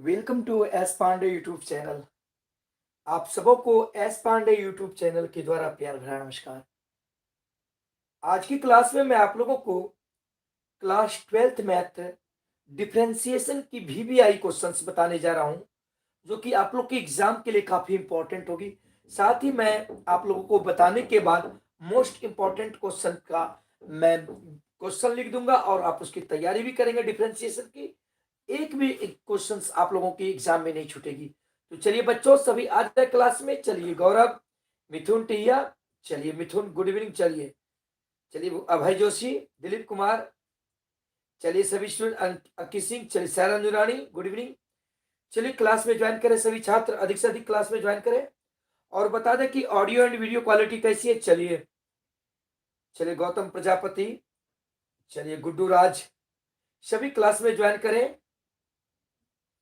Welcome to S Pandey YouTube channel. आप सबों को एस पांडे यूट्यूब चैनल के द्वारा प्यार भरा नमस्कार। आज की क्लास में मैं आप लोगों को क्लास 12th मैथ डिफरेंशिएशन की वीवीआई क्वेश्चंस बताने जा रहा हूं, जो कि आप लोग के एग्जाम के लिए काफी इंपॉर्टेंट होगी। साथ ही मैं आप लोगों को बताने के बाद मोस्ट इंपॉर्टेंट क्वेश्चन का मैं क्वेश्चन लिख दूंगा और आप उसकी तैयारी भी करेंगे। डिफरेंशिएशन की एक भी क्वेश्चंस आप लोगों के एग्जाम में नहीं छूटेगी। तो चलिए बच्चों, सभी आज तक क्लास में। चलिए गौरव, मिथुन टिया, चलिए मिथुन गुड इवनिंग। चलिए चलिए अभय जोशी, दिलीप कुमार, चलिए सभी स्टूडेंट, अंकित सिंह, चलिए सारा नुरानी गुड इवनिंग। चलिए क्लास में ज्वाइन करें सभी छात्र, अधिक से अधिक क्लास में ज्वाइन करें और बता दें कि ऑडियो एंड वीडियो क्वालिटी कैसी है। चलिए चलिए गौतम प्रजापति, चलिए गुड्डू राज, सभी क्लास में ज्वाइन करें।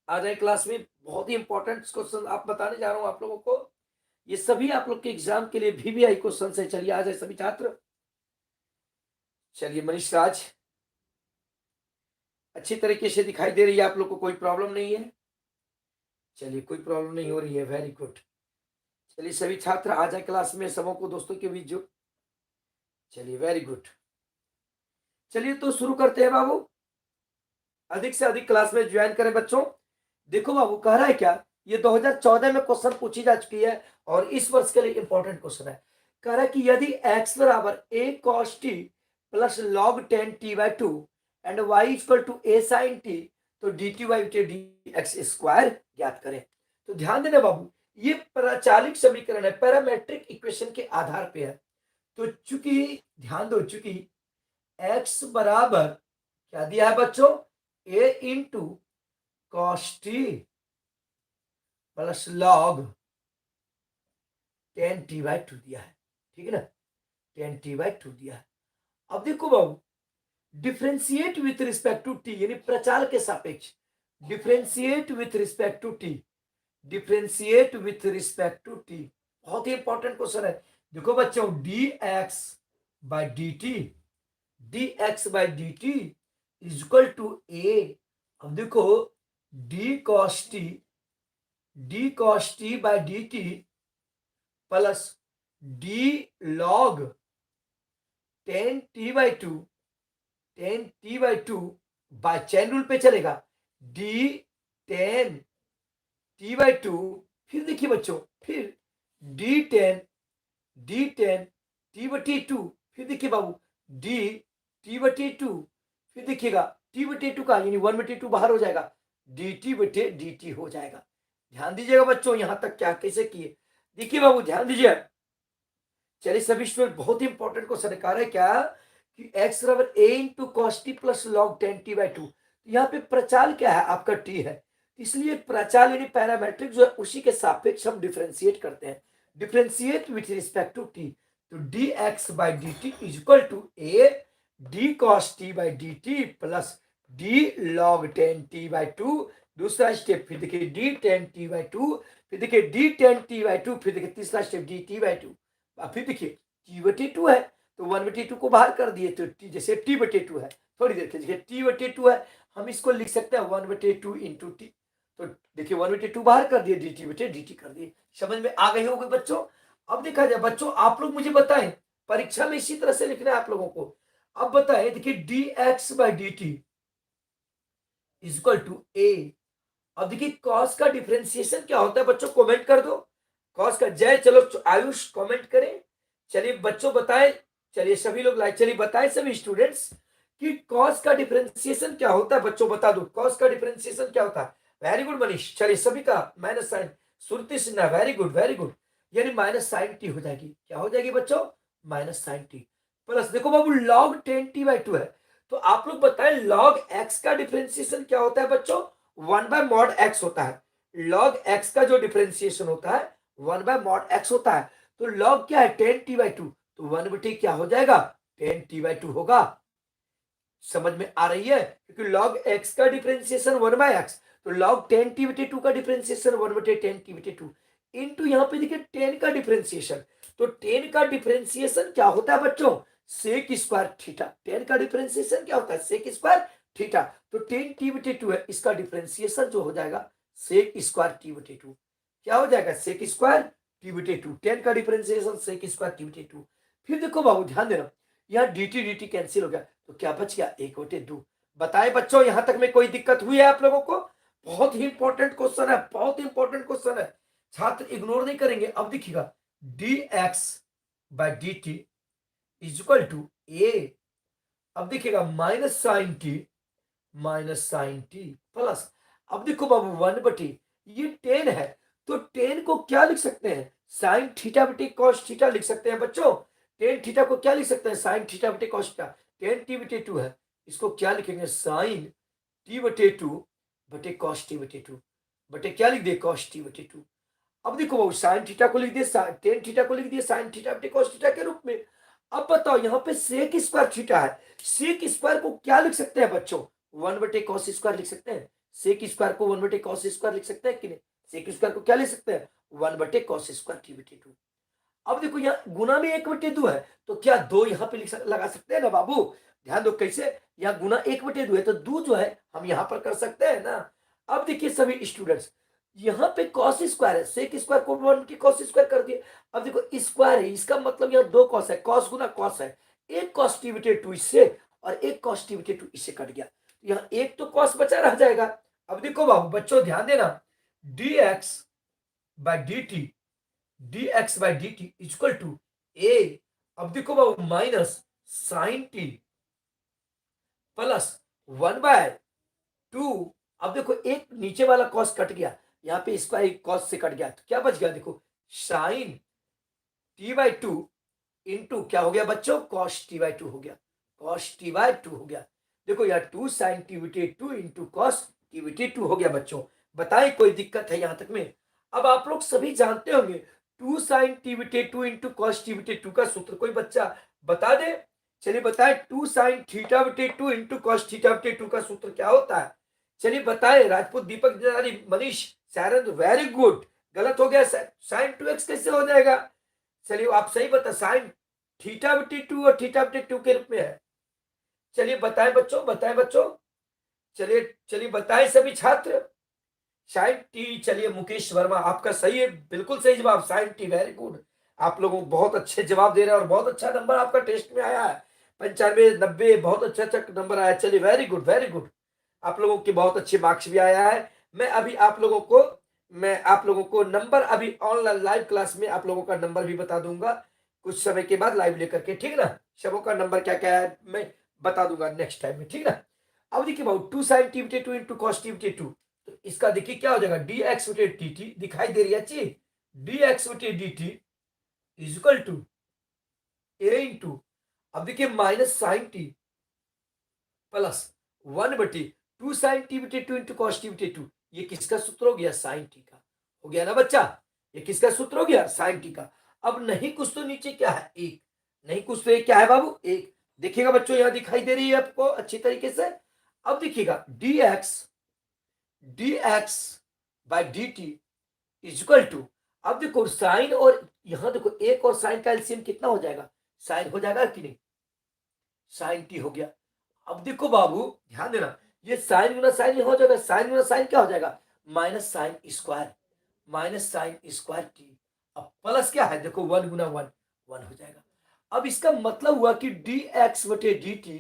आज एक क्लास में बहुत ही इंपॉर्टेंट क्वेश्चन आप बताने जा रहा हूं आप लोगों को। ये सभी आप लोग के एग्जाम के लिए वीवीआई क्वेश्चन है। चलिए आ जाए सभी छात्र। चलिए मनीष राज, अच्छी तरीके से दिखाई दे रही है आप लोग को, कोई प्रॉब्लम नहीं है? चलिए कोई प्रॉब्लम नहीं हो रही है, वेरी गुड। चलिए सभी छात्र आ जाए क्लास में, सबों को दोस्तों के बीच जो। चलिए वेरी गुड। चलिए तो शुरू करते हैं बाबू, अधिक से अधिक क्लास में ज्वाइन करें बच्चों। देखो बाबू, कह रहा है क्या, ये 2014 में क्वेश्चन पूछी जा चुकी है और इस वर्ष के लिए इंपॉर्टेंट क्वेश्चन है। कह रहा है कि यदि x बराबर a cos t plus log 10t/2 and y equal to a sin t, तो dt/dx स्क्वायर ज्ञात करें। तो ध्यान देना बाबू, ये प्रचालित समीकरण है, पैरामेट्रिक इक्वेशन के आधार पे है। तो चूंकि ध्यान दो, चूंकि x बराबर क्या दिया है बच्चों, a into cos T plus log 10t/2 दिया है, ठीक है ना, 10t/2 दिया है। अब देखो बाबू, differentiate with respect to t, यानी प्रचाल के सापेक्ष, differentiate with respect to T, differentiate with respect to t, बहुत ही इंपॉर्टेंट क्वेश्चन है। देखो बच्चों, dx by dt, dx by dt is equal to a। अब देखो d cos t by dt plus d log 10t/2, 10t/2 by chain rule पे चलेगा, d 10t/2, फिर देखिए बच्चों, फिर d10 t/2, फिर देखिए बाबू d t/2, फिर देखिएगा t/2 का यानी 1/2 बाहर हो जाएगा, dt/dt हो जाएगा। ध्यान दीजिएगा बच्चों, यहां तक क्या कैसे किए, देखिए बाबू ध्यान दीजिए। चलिए सभी स्टूडेंट, बहुत ही इंपॉर्टेंट क्वेश्चन है क्या कि x बराबर a into cos T plus log 10t/2। यहाँ पे प्रचाल क्या है, आपका t है, इसलिए प्रचाल यानी पैरामेट्रिक जो है उसी के सापेक्ष हम डिफरेंशिएट करते हैं, differentiate with respect to t। तो dx by dt is equal to a d cos t by dt plus d log 10t/2। दूसरा स्टेप, फिर देखिए d 10t/2, फिर देखिए d 10t/2, फिर देखिए तीसरा स्टेप dt/2। फिर देखिए t/2 है तो 1/2 को बाहर कर दिए, तो t जैसे t/2 है, थोड़ी देर के लिए t/2 है, हम इसको लिख सकते हैं 1/2 इंटू टी। तो देखिए 1/2 बाहर कर दिए, dt कर दिए। समझ में आ गई होगी बच्चों? अब देखा जाए बच्चों, आप लोग मुझे बताएं, परीक्षा में इसी तरह से लिखना है आप लोगों को। अब बताएं, देखिए dx by dt is equal to a। अब देखिए कॉस का डिफरेंशिएशन क्या होता है बच्चों, कमेंट कर दो कॉस का। जय, चलो आयुष कमेंट करें। चलिए बच्चों बताएं, चलिए सभी लोग लाइक, चलिए बताएं सभी स्टूडेंट्स कि कॉस का डिफरेंशिएशन क्या होता है। बच्चों बता दो कॉस का डिफरेंशिएशन क्या होता है। वेरी गुड मनीष, चलिए सभी का minus sine, Surti Sinha, very good very good, यानी माइनस साइन टी हो जाएगी। क्या हो जाएगी बच्चों, माइनस साइन टी प्लस, देखो बाबू लॉग 10t/2 है, तो आप लोग बताएं लॉग एक्स का डिफरेंशिएशन क्या होता है बच्चों, 1/mod x होता है। लॉग x का जो डिफरेंशिएशन होता है 1/mod x होता है। तो लॉग क्या है 10t/2, तो 1/t क्या हो जाएगा, 10t/2 होगा। समझ में आ रही है, क्योंकि लॉग x का डिफरेंशिएशन 1/x, तो लॉग 10t/2 का डिफरेंशिएशन 1/10t/2 इंटू यहाँ पे देखिए 10 का डिफरेंशिएशन। तो 10 का डिफरेंशिएशन क्या होता है बच्चों, सेक स्क्वायर थीटा। 10 का डिफरेंशिएशन क्या होता है, सेक स्क्वायर थीटा। तो 10t/2 है, इसका डिफरेंशिएशन जो हो जाएगा सेक स्क्वायर टी बटे टू। क्या हो जाएगा? सेक स्क्वायर टी बटे टू। 10 का डिफरेंशिएशन सेक स्क्वायर टी बटे टू। फिर देखो बाबू ध्यान देना, यहाँ dt dt कैंसिल हो गया तो क्या बच गया? 1/2। बताए बच्चों यहां तक में कोई दिक्कत हुई है आप लोगों को? बहुत ही इंपॉर्टेंट क्वेश्चन है, बहुत ही इंपॉर्टेंट क्वेश्चन है, छात्र इग्नोर नहीं करेंगे। अब देखिएगा dx by dt is equal to a, अब देखिएगा माइनस साइन टी प्लस, अब देखो बाबू 1/, ये 10 है तो 10 को क्या लिख सकते हैं? साइन थीटा बटे कॉस थीटा लिख सकते हैं बच्चों। 10 थीटा को क्या लिख सकते हैं? साइन थीटा बटे कॉस थीटा। 10 टी बटे 2 है, इसको क्या लिखेंगे? साइन टी बटे 2 बटे कॉस टी बटे 2 बटे क्या लिख दिए? कॉस टी बटे 2। अब देखो बाबू साइन थीटा को लिख दिए, 10 थीटा को लिख दिए साइन थीटा बटे कॉस थीटा के रूप में। अब बताओ यहाँ पे सेक स्क्वायर थीटा है, सेक स्क्वायर को क्या लिख सकते हैं बच्चों? 1/cos स्क्वायर लिख सकते हैं। सेक स्क्वायर को 1/cos स्क्वायर लिख सकते हैं कि नहीं? सेक स्क्वायर को क्या लिख सकते हैं? 1/cos स्क्वायर टी बटे 2। अब देखो यहाँ गुना में 1/2 है तो क्या 2 यहाँ पे लगा सकते हैं ना बाबू? ध्यान दो कैसे, यहाँ गुना 1/2 है तो 2 जो है हम यहाँ पर कर सकते हैं ना। अब देखिए सभी स्टूडेंट्स, यहाँ पे कॉस स्क्वायर है, सेक स्क्वायर को 1/cos स्क्वायर कर दिए। अब देखो स्क्वायर है, इसका मतलब यहाँ 2 कॉस है, कॉस गुना कॉस है। एक कॉस टी बटे 2 इससे और एक कॉस टी बटे 2 इससे कट गया, यहाँ एक तो कॉस बचा रह जाएगा। अब देखो बाबू बच्चों ध्यान देना, dx by dt dx by dt equal to a, अब देखो बाबू माइनस साइन टी प्लस 1/2। अब देखो एक नीचे वाला कॉस कट गया, यहाँ पे इसका एक कॉस से कट गया तो क्या बच गया? देखो साइन t/2 इंटू क्या हो गया बच्चों? कॉस t/2 हो गया, कॉस t/2 हो गया। देखो यार 2 साइन टी बटे 2 इंटू कॉस टी बटे 2 हो गया बच्चों। बताएं कोई दिक्कत है यहां तक में? अब आप लोग सभी जानते होंगे 2 साइन टी बटे 2 इंटू कॉस टी बटे 2 का सूत्र कोई बच्चा बता दे? चलिए बताएं 2 साइन थीटा बटे 2 इंटू कॉस थीटा बटे 2 का सूत्र क्या होता है? चलिए बताएं। राजपूत, दीपक दिनारी, मनीष, सारंग, वेरी गुड। गलत हो गया, साइन 2x कैसे हो जाएगा? चलिए आप सही बता, साइन थीटा बटे 2 और थीटा बटे 2 के रूप में है। चलिए बताएं बच्चों, बताएं बच्चों, चलिए चलिए बताएं सभी छात्र। साइन टी, चलिए मुकेश वर्मा आपका सही है, बिल्कुल सही जवाब साइन टी, वेरी गुड। आप लोगों बहुत अच्छे जवाब दे रहे हैं और बहुत अच्छा नंबर आपका टेस्ट में आया है, 95 90, बहुत अच्छा अच्छा नंबर आया। चलिए वेरी गुड वेरी गुड, आप लोगों के बहुत अच्छे मार्क्स भी आया है। मैं आप लोगों को नंबर अभी ऑनलाइन लाइव क्लास में आप लोगों का नंबर भी बता दूंगा कुछ समय के बाद लाइव लेकर के, ठीक ना? सबों का नंबर क्या क्या है मैं बता दूंगा नेक्स्ट टाइम में, ठीक ना? अब देखिए बाबू 2 साइन टी बटे 2 इंटू कॉस टी बटे 2, तो इसका देखिए क्या हो जाएगा? dx बटे dt, दिखाई दे रही है चीज? dx बटे dt is equal to a into, अब देखिए minus sine T plus 1/2 sine T बटे 2 इंटू कॉस टी बटे 2। ये किसका सूत्र हो गया? साइन टी का हो गया ना बच्चा? ये किसका सूत्र हो गया? साइन टी का। अब नहीं कुछ तो नीचे क्या है? एक, नहीं कुछ तो एक क्या है बाबू? एक। देखिएगा बच्चों यहां दिखाई दे रही है आपको अच्छी तरीके से। अब देखिएगा dx by dt is equal to, अब देखो साइन और यहां देखो एक और साइन का एलसीएम कितना हो जाएगा? साइन हो जाएगा कि नहीं? साइन टी हो गया। अब देखो बाबू ध्यान देना, ये साइन गुना साइन हो जाएगा, साइन गुना साइन क्या हो जाएगा? Minus sine square, minus sine square T. अब प्लस क्या है? देखो 1 गुना 1 1 हो जाएगा। अब इसका मतलब हुआ कि dx बटे dt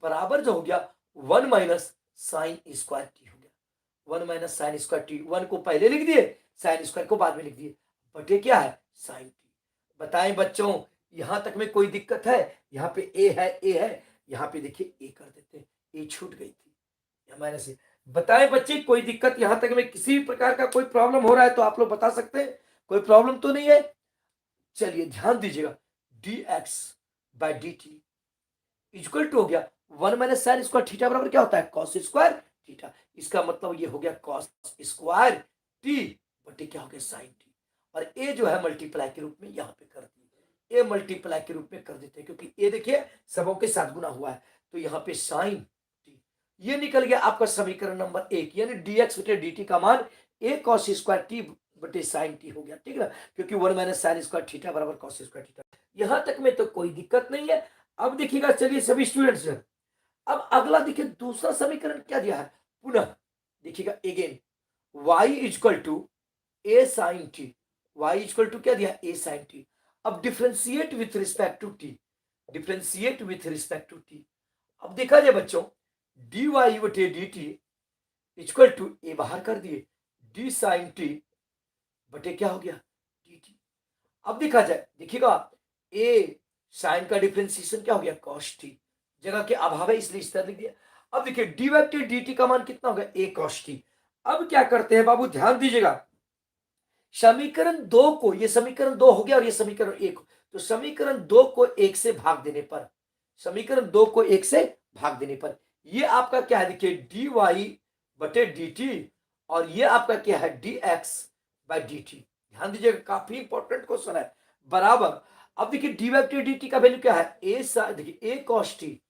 बराबर जो हो गया 1 माइनस साइन स्क्वायर टी हो गया। 1 माइनस साइन स्क्वायर टी, 1 को पहले लिख दिए, साइन स्क्वायर को बाद में लिख दिए, बटे क्या है? Sine T. बताएं बच्चों यहां तक में कोई दिक्कत है? यहाँ पे ए है, ए है, यहाँ पे देखिए ए कर देते हैं, ए छूट गई थी हमारे से। बताएं बच्चे कोई दिक्कत यहां तक में? किसी प्रकार का कोई प्रॉब्लम हो रहा है तो आप लोग बता सकते हैं, कोई प्रॉब्लम तो नहीं है? चलिए ध्यान दीजिएगा, dx by dt equal to हो गया 1 माइनस साइन स्क्वायर थीटा बराबर क्या होता है? Cos square theta. इसका मतलब ये हो गया कॉस स्क्वायर टी बटे क्या हो गया? Sine T. और ए जो है मल्टीप्लाई के रूप में यहाँ पे कर दी, ए मल्टीप्लाई के रूप में कर देते हैं क्योंकि ए देखिए सबों के साथ गुना हुआ है तो यहाँ पे साइन टी। ये निकल गया आपका समीकरण नंबर 1, यानी dx बटे dt का मान ए कॉस स्क्वायर टी बटे साइन टी हो गया, ठीक है ना? क्योंकि 1 माइनस साइन स्क्वायर थीटा बराबर कॉस स्क्वायर थीटा। यहां तक में तो कोई दिक्कत नहीं है। अब देखिएगा चलिए सभी स्टूडेंट्स, अब अगला देखिए दूसरा समीकरण क्या दिया है? पुनः देखिएगा again, Y is equal to A sine T, Y is equal to क्या दिया, ए साइन टी। अब differentiate with respect to T, differentiate with respect to T. अब देखा जाए बच्चों, डी वाई बटे D T equal to A बाहर कर दिए, डी साइन टी बटे क्या हो गया, डी टी। अब देखा जाए, देखिएगा ए साइन का डिफ्रेंसिएशन क्या हो गया, कॉस टी, जगह के अभाव है इसलिए इस तरह लिख दिया। अब देखिए डी बटे डी टी का मान कितना होगा, ए कॉस टी। अब क्या करते हैं बाबू, ध्यान दीजिएगा, समीकरण दो को, ये समीकरण दो हो गया और ये समीकरण एक, तो समीकरण दो को एक से भाग देने पर, समीकरण दो को एक से भाग देने पर ये आपका क्या है, देखिए डी वाई बटे डी टी, और ये आपका क्या है, D x by D T. ध्यान दीजिएगा, काफी इंपॉर्टेंट क्वेश्चन है, बराबर। अब देखिए डी वाई बटे डी टी का वैल्यू क्या है, ए देखिए ए कॉस टी,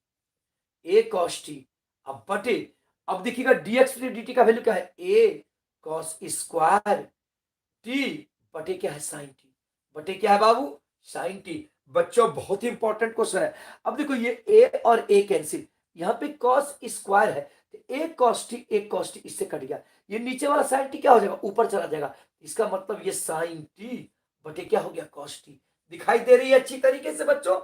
ए कॉस टी। अब बटे, अब देखिएगा डी एक्स बटे डी टी का वैल्यू क्या है, ए कॉस स्क्वायर टी बटे क्या है, साइन टी, बटे क्या है बाबू, साइन टी। बच्चों बहुत ही इंपॉर्टेंट क्वेश्चन है। अब देखो ये ए और ए कैंसिल, यहाँ पे कॉस स्क्वायर है, तो ए कॉस टी इससे कट गया, ये नीचे वाला साइन टी क्या हो जाएगा, ऊपर चला जाएगा, इसका मतलब ये साइन टी बटे क्या हो गया, कॉस टी। दिखाई दे रही है अच्छी तरीके से बच्चों।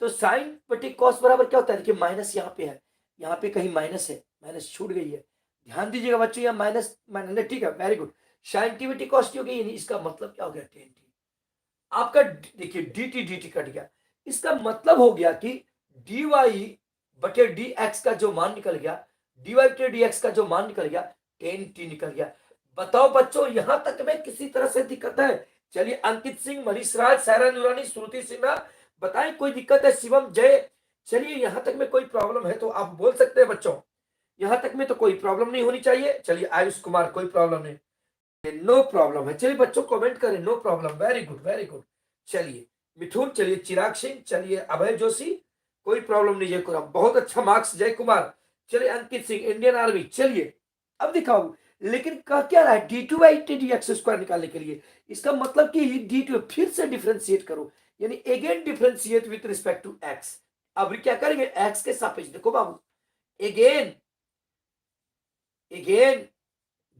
तो साइन बटे कॉस बराबर क्या होता है, देखिए माइनस यहाँ पे है, यहाँ पे कहीं माइनस है, माइनस छूट गई है, ध्यान दीजिएगा बच्चों, यहाँ माइनस माइनस, ठीक है, वेरी गुड। साइन टी बटे कॉस टी हो गई, इसका मतलब क्या हो गया, टेन टी। आपका देखिए डी टी कट गया, इसका मतलब हो गया कि डी वाई बटे डी एक्स का जो मान निकल गया, डी वाई बटे डी एक्स का जो मान निकल गया, टेन टी निकल गया। बताओ बच्चों यहां तक में किसी तरह से दिक्कत है, चलिए अंकित सिंह, मनीष राज, सायरा नूरानी, श्रुति सिन्हा, बताएं कोई दिक्कत है, शिवम जय, चलिए यहां तक में कोई प्रॉब्लम है तो आप बोल सकते हैं बच्चों, यहां तक में तो कोई प्रॉब्लम नहीं होनी चाहिए। चलिए आयुष कुमार, कोई प्रॉब्लम नहीं, नो प्रॉब्लम है, चलिए बच्चों कमेंट करें, no problem, very good very good. चलिए मिथुन, चलिए चिराग सिंह, चलिए अभय जोशी, कोई प्रॉब्लम नहीं, जय कुमार बहुत अच्छा मार्क्स, जय कुमार। चलिए अंकित सिंह, इंडियन आर्मी, चलिए अब दिखाओ, लेकिन कह क्या रहा है, D two by d x square निकालने के लिए, इसका मतलब कि डी टू फिर से डिफ्रेंशिएट करो, यानी again differentiate with respect to x. अब क्या करेंगे, एक्स के सापेक्ष, देखो बाबू, again again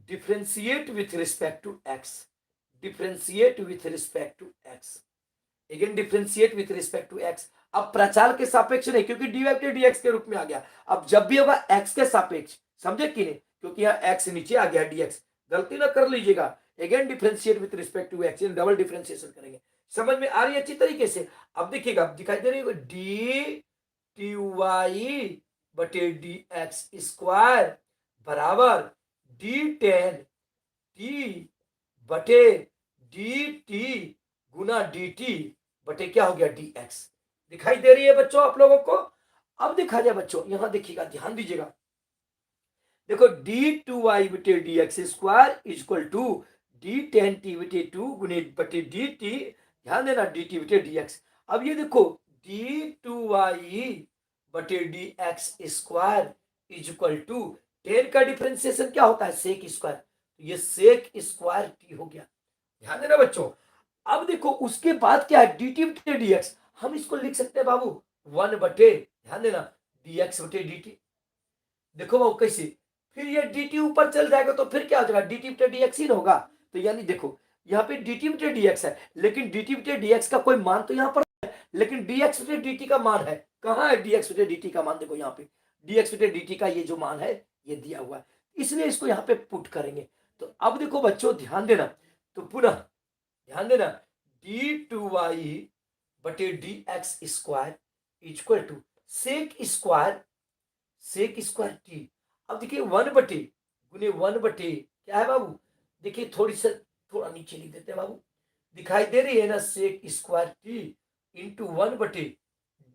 differentiate with respect to x, differentiate with respect to x, again differentiate with respect to x। अब प्रचाल के सापेक्ष नहीं, क्योंकि dy बटे dx के रूप में आ गया, अब जब भी होगा x के सापेक्ष, समझे कि नहीं, क्योंकि यहाँ x नीचे आ गया, dx गलती ना कर लीजिएगा, again differentiate with respect to x, double differentiation करेंगे, समझ में आ रही है अच्छी तरीके से। अब देखिएगा, अब दिखाई दे रही है डी टी वाई बटे डी एक्स स्क्वायर बराबर डी टेन टी बटे डी टी गुना डी टी बटे क्या हो गया, डी एक्स। दिखाई दे रही है बच्चों आप लोगों को। अब देखा जाए बच्चों, यहां देखिएगा, ध्यान दीजिएगा, देखो डी टू वाई बटे D x square is equal to D tan T बटे टू गुने बटे डी टी, ध्यान देना, डी टी बटे डी एक्स। अब ये देखो डी टू वाई बटे D x square is equal to, tan का डिफरेंशिएशन क्या होता है, सेक स्क्वायर, तो ये सेक स्क्वायर टी हो गया, ध्यान देना बच्चों। अब देखो उसके बाद क्या है, डी टी बटे डी एक्स, हम इसको लिख सकते हैं बाबू वन बटे, ध्यान देना, डी एक्स बटे डी टी। देखो बाबू कैसे, फिर ये डी टी ऊपर चल जाएगा तो फिर क्या हो जाएगा, डी टी बटे डी एक्स ही होगा, तो यानी देखो यहाँ पे डी टी बटे डी एक्स है, लेकिन डी टी बटे डी एक्स का कोई मान तो यहाँ पर है, लेकिन डी एक्स बटे डी टी का मान है, कहाँ है डी एक्स बटे डी टी का मान, देखो यहाँ पे डी एक्स बटे डी टी का ये जो मान है ये दिया हुआ है, इसलिए इसको यहाँ पे पुट करेंगे। तो अब देखो बच्चों ध्यान देना, तो पुनः ध्यान देना, डी टू वाई बटे D x square equal to sec square T. अब देखिए वन बटे गुने वन बटे क्या है बाबू, देखिए थोड़ा नीचे लिख देते हैं बाबू, दिखाई दे रही है ना, sec square T into one बटे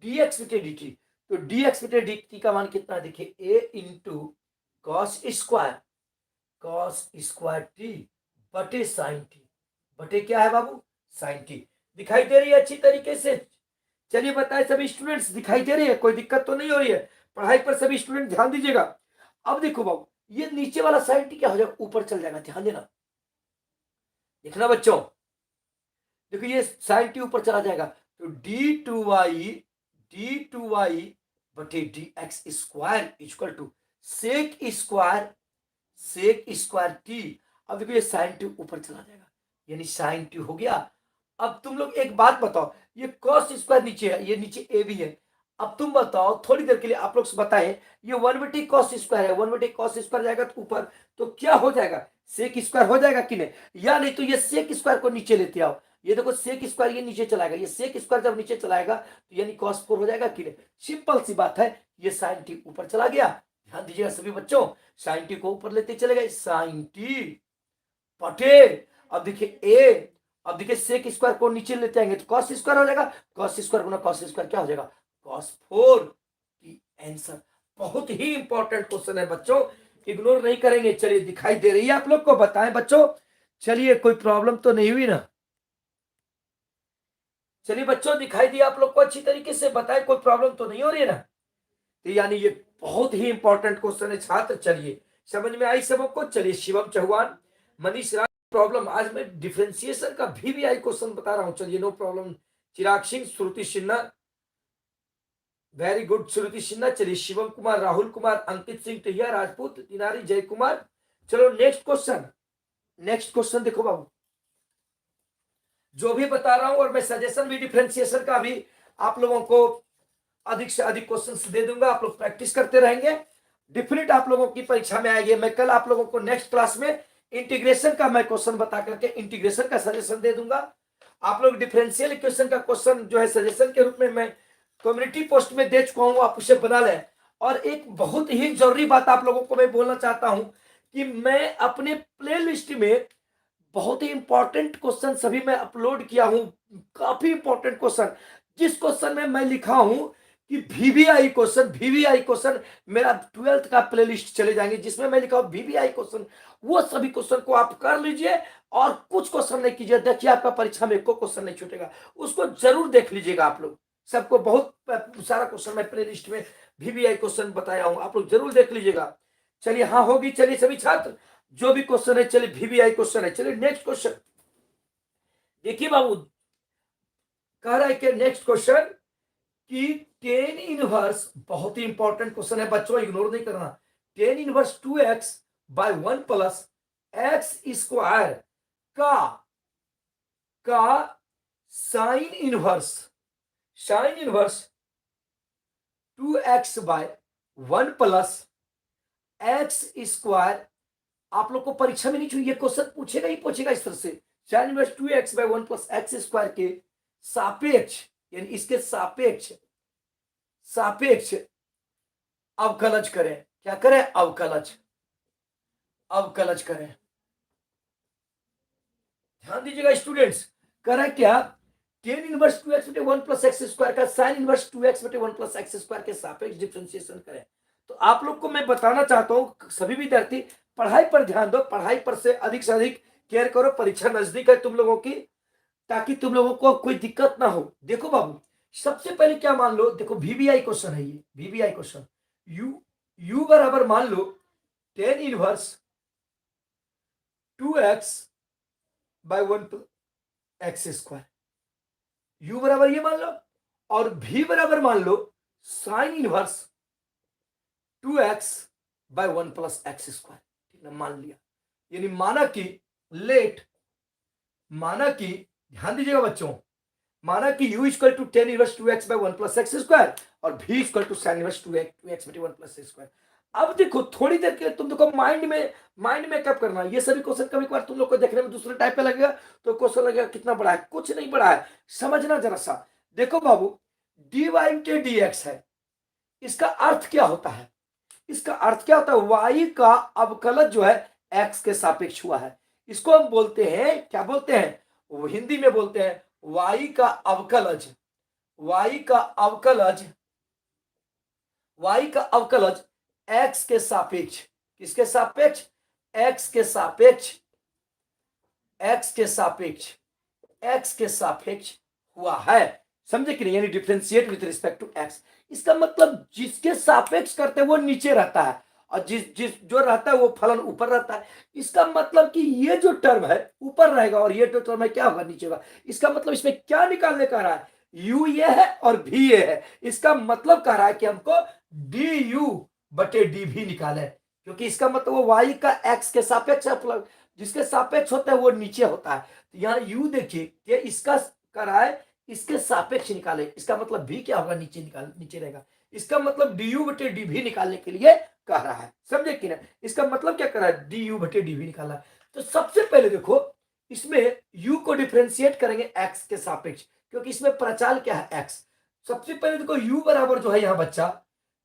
डी एक्स बटे डी टी। तो डी एक्स बटे डी टी का मान कितना है, देखिए A into cos square T बटे साइन टी बटे क्या है बाबू, साइन टी। दिखाई दे रही है अच्छी तरीके से। चलिए बताएं सभी स्टूडेंट्स, दिखाई दे रही है, कोई दिक्कत तो नहीं हो रही है, पढ़ाई पर सभी स्टूडेंट ध्यान दीजिएगा। अब देखो बाबू, ये नीचे वाला साइन टी क्या हो जाएगा, ऊपर चल जाएगा, ध्यान देना, देखना बच्चों, देखो ये साइन टी ऊपर चला जाएगा, तो डी टू वाई बटे D x square equal to sec square T. अब देखो ये साइन टी ऊपर चला जाएगा, यानी साइन टी हो गया। अब तुम लोग एक बात बताओ, ये कॉस स्क्वायर नीचे है, ये नीचे ए भी है। अब तुम बताओ थोड़ी देर के लिए आप लोग बताएं, ये 1/2 कॉस स्क्वायर है, 1/2 कॉस स्क्वायर जाएगा तो ऊपर, तो क्या हो जाएगा, सेक स्क्वायर हो जाएगा कि नहीं, या नहीं तो ये सेक स्क्वायर को नीचे लेते आओ, ये देखो सेक स्क्वायर ये नीचे चलाएगा, ये सेक स्क्वायर जब नीचे चलाएगा तो यानी cos 4 हो जाएगा कि नहीं। सिंपल सी बात है, ये साइन टी ऊपर चला गया। ध्यान दीजिएगा सभी बच्चों, साइन टी को ऊपर लेते चले गए, साइन टी पटे, अब देखिए ए, अब देखिए सेक स्क्वायर को नीचे लेते आएंगे तो cos स्क्वायर हो जाएगा, cos स्क्वायर गुना cos स्क्वायर क्या हो जाएगा, cos 4 की आंसर। बहुत ही इंपॉर्टेंट क्वेश्चन है बच्चों, इग्नोर नहीं करेंगे। चलिए दिखाई दे रही है आप लोग को, बताएं बच्चों। चलिए कोई प्रॉब्लम तो नहीं हुई ना, चलिए बच्चों दिखाई दिया आप लोग को अच्छी तरीके से, बताएं कोई प्रॉब्लम तो नहीं हो रही है ना। तो यानी ये बहुत ही इंपॉर्टेंट क्वेश्चन है छात्र, चलिए समझ में आई सबको। चलिए शिवम चौहान, मनीष राज, प्रॉब्लम आज मैं डिफरेंशिएशन का VBI क्वेश्चन बता रहा हूं, चलिए नो प्रॉब्लम। चिराग सिंह, श्रुति सिन्हा, वेरी गुड श्रुति सिन्हा। चलिए शिवम कुमार, राहुल कुमार, अंकित सिंह टहिया, राजपूत, तिनारी, जय कुमार। चलो नेक्स्ट क्वेश्चन, नेक्स्ट क्वेश्चन देखो बाबू, जो भी बता रहा हूं और मैं सजेशन भी डिफरेंशिएशन का भी आप लोगों को अधिक से अधिक क्वेश्चंस दे दूंगा, आप लोग प्रैक्टिस करते रहेंगे, डिफिनिट आप लोगों की परीक्षा में आएगी। मैं कल आप लोगों को नेक्स्ट क्लास में इंटीग्रेशन का मैं क्वेश्चन बता करके इंटीग्रेशन का सजेशन दे दूंगा। आप लोग डिफरेंशियल इक्वेशन का क्वेश्चन जो है सजेशन के रूप में मैं कम्युनिटी पोस्ट में दे चुका हूं, आप उसे बना लें। और एक बहुत ही जरूरी बात आप लोगों को मैं बोलना चाहता हूं कि मैं अपने प्ले लिस्ट में बहुत ही इंपॉर्टेंट क्वेश्चन सभी मैं अपलोड किया हूं, काफी इंपॉर्टेंट क्वेश्चन, जिस क्वेश्चन में मैं लिखा हूं कि VBI क्वेश्चन मेरा 12th का प्लेलिस्ट चले जाएंगे, जिसमें मैं लिखा हूं VBI क्वेश्चन, वो सभी क्वेश्चन को आप कर लीजिए और कुछ क्वेश्चन नहीं कीजिए, देखिए आपका परीक्षा में कोई क्वेश्चन नहीं छूटेगा, उसको जरूर देख लीजिएगा आप लोग। सबको बहुत सारा क्वेश्चन मैं प्लेलिस्ट में VBI क्वेश्चन बताया हूं, आप लोग जरूर देख लीजिएगा। चलिए हाँ होगी, चलिए सभी छात्र जो भी क्वेश्चन है, चलिए VBI क्वेश्चन है। चलिए नेक्स्ट क्वेश्चन देखिए बाबू, कह रहा है कि नेक्स्ट क्वेश्चन कि टेन इनवर्स, बहुत ही इंपॉर्टेंट क्वेश्चन है बच्चों, इग्नोर नहीं करना। Tan inverse 2x by 1 plus x square का sine inverse 2x by 1 plus x square, आप लोग को परीक्षा में नहीं चाहिए, ये क्वेश्चन पूछेगा ही पूछेगा इस तरह से। Sine inverse 2x by 1 plus x square के सापेक्ष, यानी इसके सापेक्ष अवकलज करें। क्या करें, अवकलज करें। ध्यान दीजिएगा स्टूडेंट्स, करें क्या, टेन इनवर्स 2x बटे 1 प्लस एक्स स्क्वायर का साइन इनवर्स 2x बटे 1 प्लस एक्स स्क्वायर के सापेक्ष डिफरेंशिएशन करें। तो आप लोग को मैं बताना चाहता हूं, सभी विद्यार्थी पढ़ाई पर ध्यान दो, पढ़ाई पर से अधिक केयर करो, परीक्षा नजदीक है तुम लोगों की, ताकि तुम लोगों को कोई दिक्कत ना हो। देखो बाबू, सबसे पहले क्या मान लो, देखो VBI क्वेश्चन है ये, VBI क्वेश्चन, u बराबर मान लो tan inverse 2x by 1 x square, u बराबर ये मान लो, और v बराबर मान लो sine inverse 2x by 1 plus x square. ठीक है, मान लिया, यानी माना कि ध्यान दीजिएगा बच्चों, माना कि u equal to tan inverse 2x by 1 plus x square और v equal to sine inverse 2x बटे 1 प्लस एक्स स्क्वायर। अब देखो थोड़ी देर के तुम देखो माइंड में कब करना, ये सभी क्वेश्चन कभी कभार तुम लोग को देखने में दूसरे टाइप पे लगेगा, तो क्वेश्चन लगेगा कितना बड़ा है, कुछ नहीं बड़ा है, समझना जरा सा। देखो बाबू, dy बटे dx है, इसका अर्थ क्या होता है, इसका अर्थ क्या होता है, y का अवकलज जो है x के सापेक्ष हुआ है, इसको हम बोलते हैं, क्या बोलते हैं, वो हिंदी में बोलते हैं y का अवकलज x के सापेक्ष, किसके सापेक्ष, x के सापेक्ष हुआ है, समझे कि नहीं, यानी differentiate with respect to x। इसका मतलब जिसके सापेक्ष करते हैं वो नीचे रहता है, और जिस जो रहता है वो फलन ऊपर रहता है। इसका मतलब कि ये जो टर्म है ऊपर रहेगा और ये जो टर्म है क्या होगा, नीचे होगा। इसका मतलब इसमें क्या निकालने का रहा है, u ये है और v ये है, इसका मतलब कह रहा है कि हमको du बटे dv निकाले, क्योंकि इसका मतलब वो y का x के सापेक्ष है, जिसके सापेक्ष होता है वो नीचे होता है। तो यहाँ u देखिए कि इसका कर रहा है इसके सापेक्ष निकाले, इसका मतलब भी क्या होगा, नीचे रहेगा। इसका मतलब du बटे dv निकालने के लिए कह रहा है, समझे कि ना। इसका मतलब क्या कर रहा है, du बटे dv निकालना है। तो सबसे पहले देखो इसमें u को डिफ्रेंशिएट करेंगे x के सापेक्ष, क्योंकि इसमें प्रचाल क्या है x। सबसे पहले देखो u बराबर जो है यहाँ बच्चा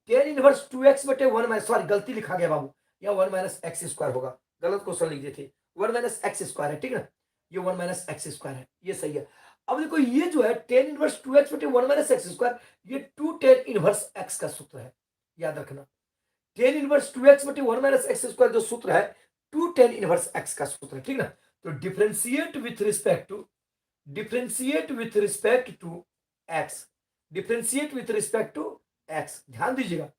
tan इनवर्स 2x बटे 1 माइनस, सॉरी गलती लिखा गया बाबू, यहाँ 1 माइनस एक्स स्क्वायर होगा, गलत क्वेश्चन लिख दिए थे। 1 माइनस एक्स स्क्वायर है, ठीक है ना, ये 1 माइनस एक्स स्क्वायर है, ये सही है। अब देखो ये जो है tan इनवर्स 2x बटे 1 माइनस एक्स स्क्वायर, ये 2 tan इनवर्स x का सूत्र है, याद रखना। tan इनवर्स 2x बटे 1 माइनस एक्स स्क्वायर जो सूत्र है 2 tan इनवर्स x का सूत्र है, ठीक ना। तो differentiate with respect to x, differentiate with respect to x, ध्यान दीजिएगा।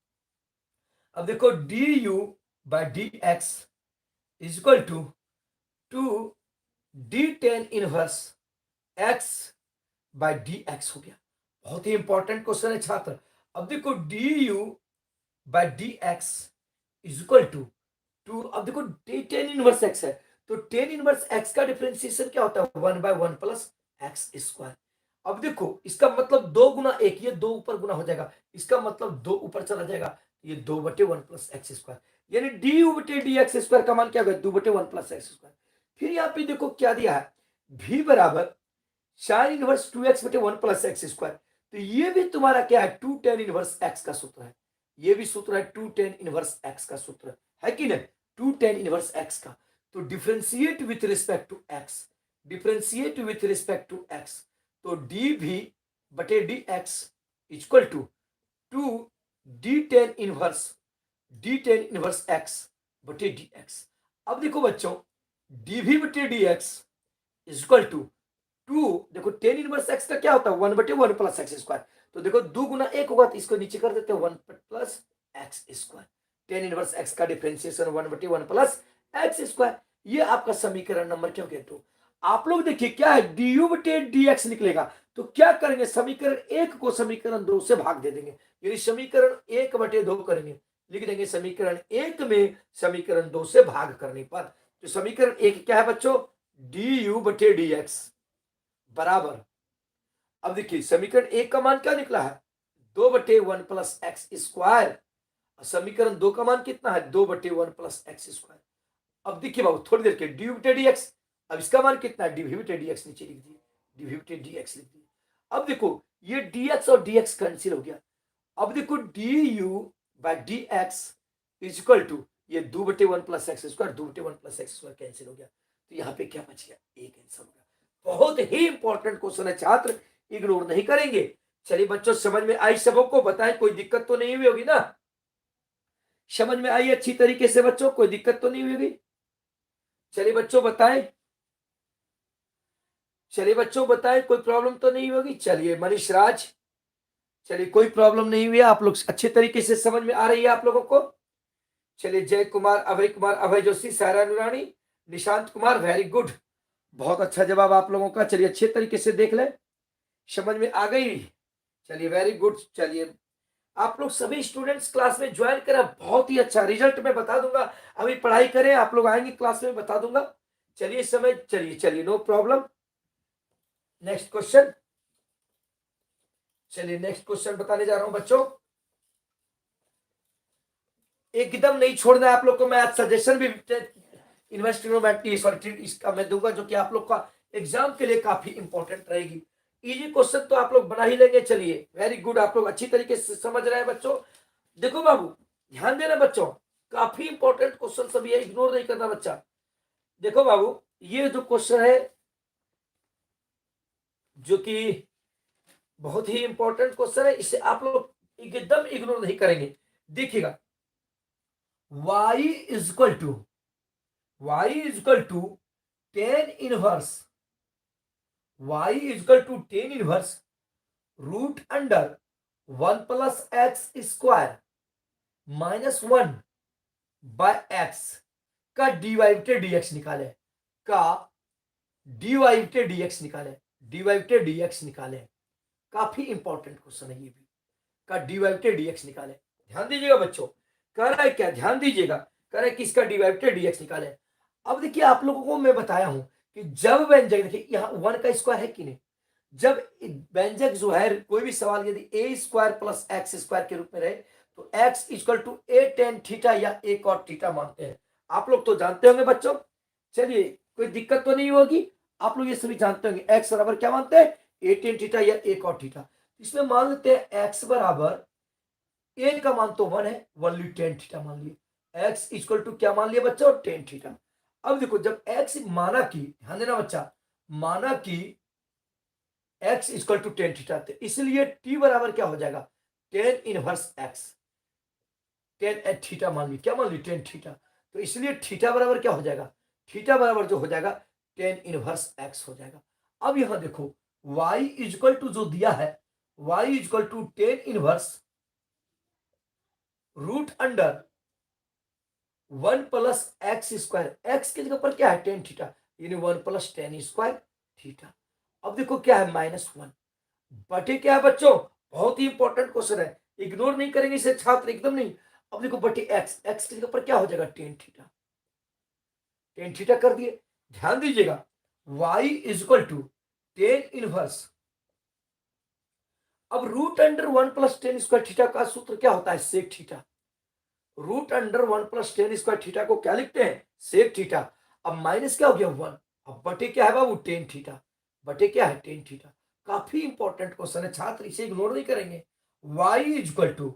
अब देखो du by dx is equal to 2 d tan inverse x by dx हो गया। बहुत ही इंपॉर्टेंट क्वेश्चन है छात्र। अब देखो du by dx is equal to, अब देखो tan इनवर्स x है, तो tan इनवर्स x का डिफरेंशिएशन क्या होता है, 1 बाय 1 प्लस एक्स स्क्वायर। अब देखो इसका मतलब 2 गुना 1, ये 2 ऊपर गुना हो जाएगा, इसका मतलब 2 ऊपर चला जाएगा, ये 2 बटे 1 प्लस एक्स स्क्वायर, यानी du बटे dx स्क्वायर का मान क्या होगा, 2 बटे 1 प्लस एक्स स्क्वायर। फिर यहाँ पे देखो क्या दिया है, v बराबर साइन इनवर्स 2x बटे 1 प्लस एक्स स्क्वायर। तो ये भी तुम्हारा क्या है, 2 tan इनवर्स x का सूत्र है, ये भी सूत्र है 2 tan इनवर्स x का सूत्र है कि नहीं, 2 tan इनवर्स x का। तो differentiate with respect to x, differentiate with respect to x, तो dv बटे dx equal to 2 d tan inverse x बटे dx। अब देखो बच्चों dv बटे dx इक्वल टू 2, देखो tan इनवर्स x का क्या होता है, 1 बटे 1 प्लस एक्स स्क्वायर। तो देखो 2 गुना 1 होगा, तो इसको नीचे कर देते हैं 1 plus x square. tan inverse x का डिफरेंशिएशन 1 बटे 1 प्लस एक्स स्क्वायर, ये आपका समीकरण नंबर क्यों कहते हो। आप लोग देखिए क्या है, du बटे dx निकलेगा, तो क्या करेंगे, समीकरण 1 को समीकरण 2 से भाग दे देंगे, यानी समीकरण 1 बटे 2 करेंगे, लिख देंगे समीकरण 1 में समीकरण 2 से भाग करने पर। तो समीकरण 1 क्या है बच्चों, du बटे dx बराबर, अब देखिए समीकरण 1 का मान क्या निकला है, 2 बटे 1 प्लस एक्स स्क्वायर, समीकरण 2 का मान कितना है, 2 बटे 1 प्लस एक्स स्क्वायर। अब देखिए बाबू थोड़ी देर के डी बटे dx, अब इसका मान कितना है, dv बटे dx नीचे लिख दिए, dv बटे dx लिख दिए। अब देखो ये dx और dx कैंसिल हो गया। अब देखो du by dx is equal to, ये 2 बटे 1 प्लस एक्स स्क्वायर, 2 बटे 1 प्लस एक्स स्क्वायर कैंसिल हो गया, तो यहाँ पे क्या बच गया, एक आंसर हो गया। बहुत ही इंपॉर्टेंट क्वेश्चन है छात्र, इग्नोर नहीं करेंगे। चलिए बच्चों समझ में आई सबको, बताएं कोई दिक्कत तो नहीं हुई होगी ना, समझ में आई अच्छी तरीके से बच्चों, कोई दिक्कत तो नहीं हुई होगी। चलिए बच्चों बताएं, चलिए बच्चों बताएं कोई प्रॉब्लम तो नहीं होगी। चलिए मनीष राज, चलिए कोई प्रॉब्लम नहीं हुई, आप लोग अच्छे तरीके से समझ में आ रही है आप लोगों को। चलिए जय कुमार, अभय जोशी, सारा नुरानी, निशांत कुमार, वेरी गुड, बहुत अच्छा जवाब आप लोगों का। चलिए अच्छे तरीके से देख लें, समझ में आ गई, चलिए वेरी गुड। चलिए आप लोग सभी स्टूडेंट्स क्लास में ज्वाइन करें, बहुत ही अच्छा रिजल्ट मैं बता दूंगा, अभी पढ़ाई करें, आप लोग आएंगे क्लास में बता दूंगा। चलिए समय, चलिए नो प्रॉब्लम। नेक्स्ट क्वेश्चन, चलिए नेक्स्ट क्वेश्चन बताने जा रहा हूं बच्चों, एकदम नहीं छोड़ना है आप लोग को। मैं आज सजेशन भी इन्वेस्टमेंट इसका मैं दूंगा, जो कि आप लोग का एग्जाम के लिए काफी इंपॉर्टेंट रहेगी। इजी क्वेश्चन तो आप लोग बना ही लेंगे। चलिए वेरी गुड, आप लोग अच्छी तरीके से समझ रहे हैं बच्चों। देखो बाबू ध्यान देना बच्चों, काफी इंपॉर्टेंट क्वेश्चन सभी है, इग्नोर नहीं करना बच्चा। देखो बाबू ये जो क्वेश्चन है जो कि बहुत ही इंपॉर्टेंट क्वेश्चन है, इसे आप लोग एकदम इग्नोर नहीं करेंगे। देखिएगा y is equal to tan inverse, y is equal to tan inverse root under 1 plus x square minus 1 by X का डीवाई बटे डीएक्स निकाले, का डीवाई बटे डीएक्स निकाले, डीवाई बटे डीएक्स निकाले। काफी इंपॉर्टेंट क्वेश्चन है ये भी, का डीवाई बटे डीएक्स निकाले। ध्यान दीजिएगा बच्चों, कह रहा है क्या, ध्यान दीजिएगा, कह रहा है कि इसका डीवाई बटे डीएक्स निकाले। अब देखिए आप लोगों को मैं बताया हूं कि जब व्यंजक, देखिए यहाँ 1 का स्क्वायर है कि नहीं, जब व्यंजक जो है कोई भी सवाल यदि A square plus x square के रूप में रहे तो X equal to A tan theta या ए कॉट थीटा मानते हैं। आप लोग तो जानते होंगे बच्चों, चलिए कोई दिक्कत तो नहीं होगी, आप लोग ये सभी जानते होंगे एक्स बराबर क्या मानते हैं, ए टेन थीटा या ए कॉट थीटा। इसमें मान लेते हैं एक्स बराबर ए का मान तो 1 है, 1 टेन थीटा मान लिया, एक्स इक्वल टू क्या मान लिया बच्चों, टेन थीटा। अब देखो जब एक्स माना कि, ध्यान देना बच्चा, माना कि X equal to tan theta, तो इसलिए टी बराबर क्या हो जाएगा, tan inverse X, tan at theta मान ली, क्या मान ली, टेन थीटा। तो इसलिए थीटा बराबर क्या हो जाएगा, थीटा बराबर जो हो जाएगा टेन इनवर्स एक्स हो जाएगा। अब यहां देखो y इक्वल टू जो दिया है, y equal to tan inverse root under 1 plus x square, x की जगह पर क्या है टेन थीटा, यानी 1 प्लस टेन स्क्वायर थीटा। अब देखो क्या है -1 बटे क्या है बच्चों, बहुत ही इंपॉर्टेंट क्वेश्चन है, इग्नोर नहीं करेंगे इसे छात्र, एकदम नहीं। अब देखो बटे एक्स, एक्स की जगह पर क्या हो जाएगा टेन थीटा, टेन थीटा कर दिए। ध्यान दीजिएगा y equal to tan inverse, अब root under 1 plus tan square theta का सूत्र क्या होता है, sec theta. Root under 1 plus tan square theta को क्या लिखते हैं, सेक थीटा। अब माइनस क्या हो गया 1, अब बटे क्या है बाबू, टेन थीटा, बटे क्या है टेन थीटा। काफी इंपॉर्टेंट क्वेश्चन है छात्र, इसे इग्नोर नहीं करेंगे। y equal to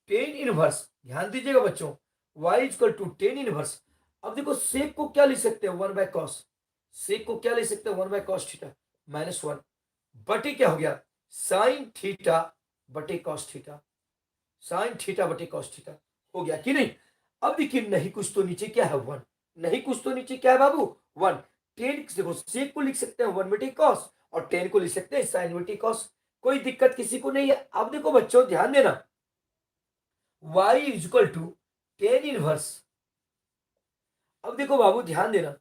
tan inverse, ध्यान दीजिएगा बच्चों, y equal to tan inverse. अब देखो सेक को क्या लिख सकते हैं, 1 बाय कॉस, सेक को क्या लिख सकते हैं, 1 बाय कॉस थीटा -1 बटे क्या हो गया, साइन थीटा बटे कॉस थीटा, साइन थीटा बटे कॉस थीटा हो गया कि नहीं। अब देखिए नहीं कुछ तो नीचे क्या है 1, नहीं कुछ तो नीचे क्या है बाबू 1, टेन देखो सेक को लिख सकते हैं 1 बटे कॉस और टेन को लिख सकते हैं साइन बटे कॉस, कोई दिक्कत किसी को नहीं है। अब देखो बच्चों ध्यान देना, y equal to tan inverse, अब देखो बाबू ध्यान देना,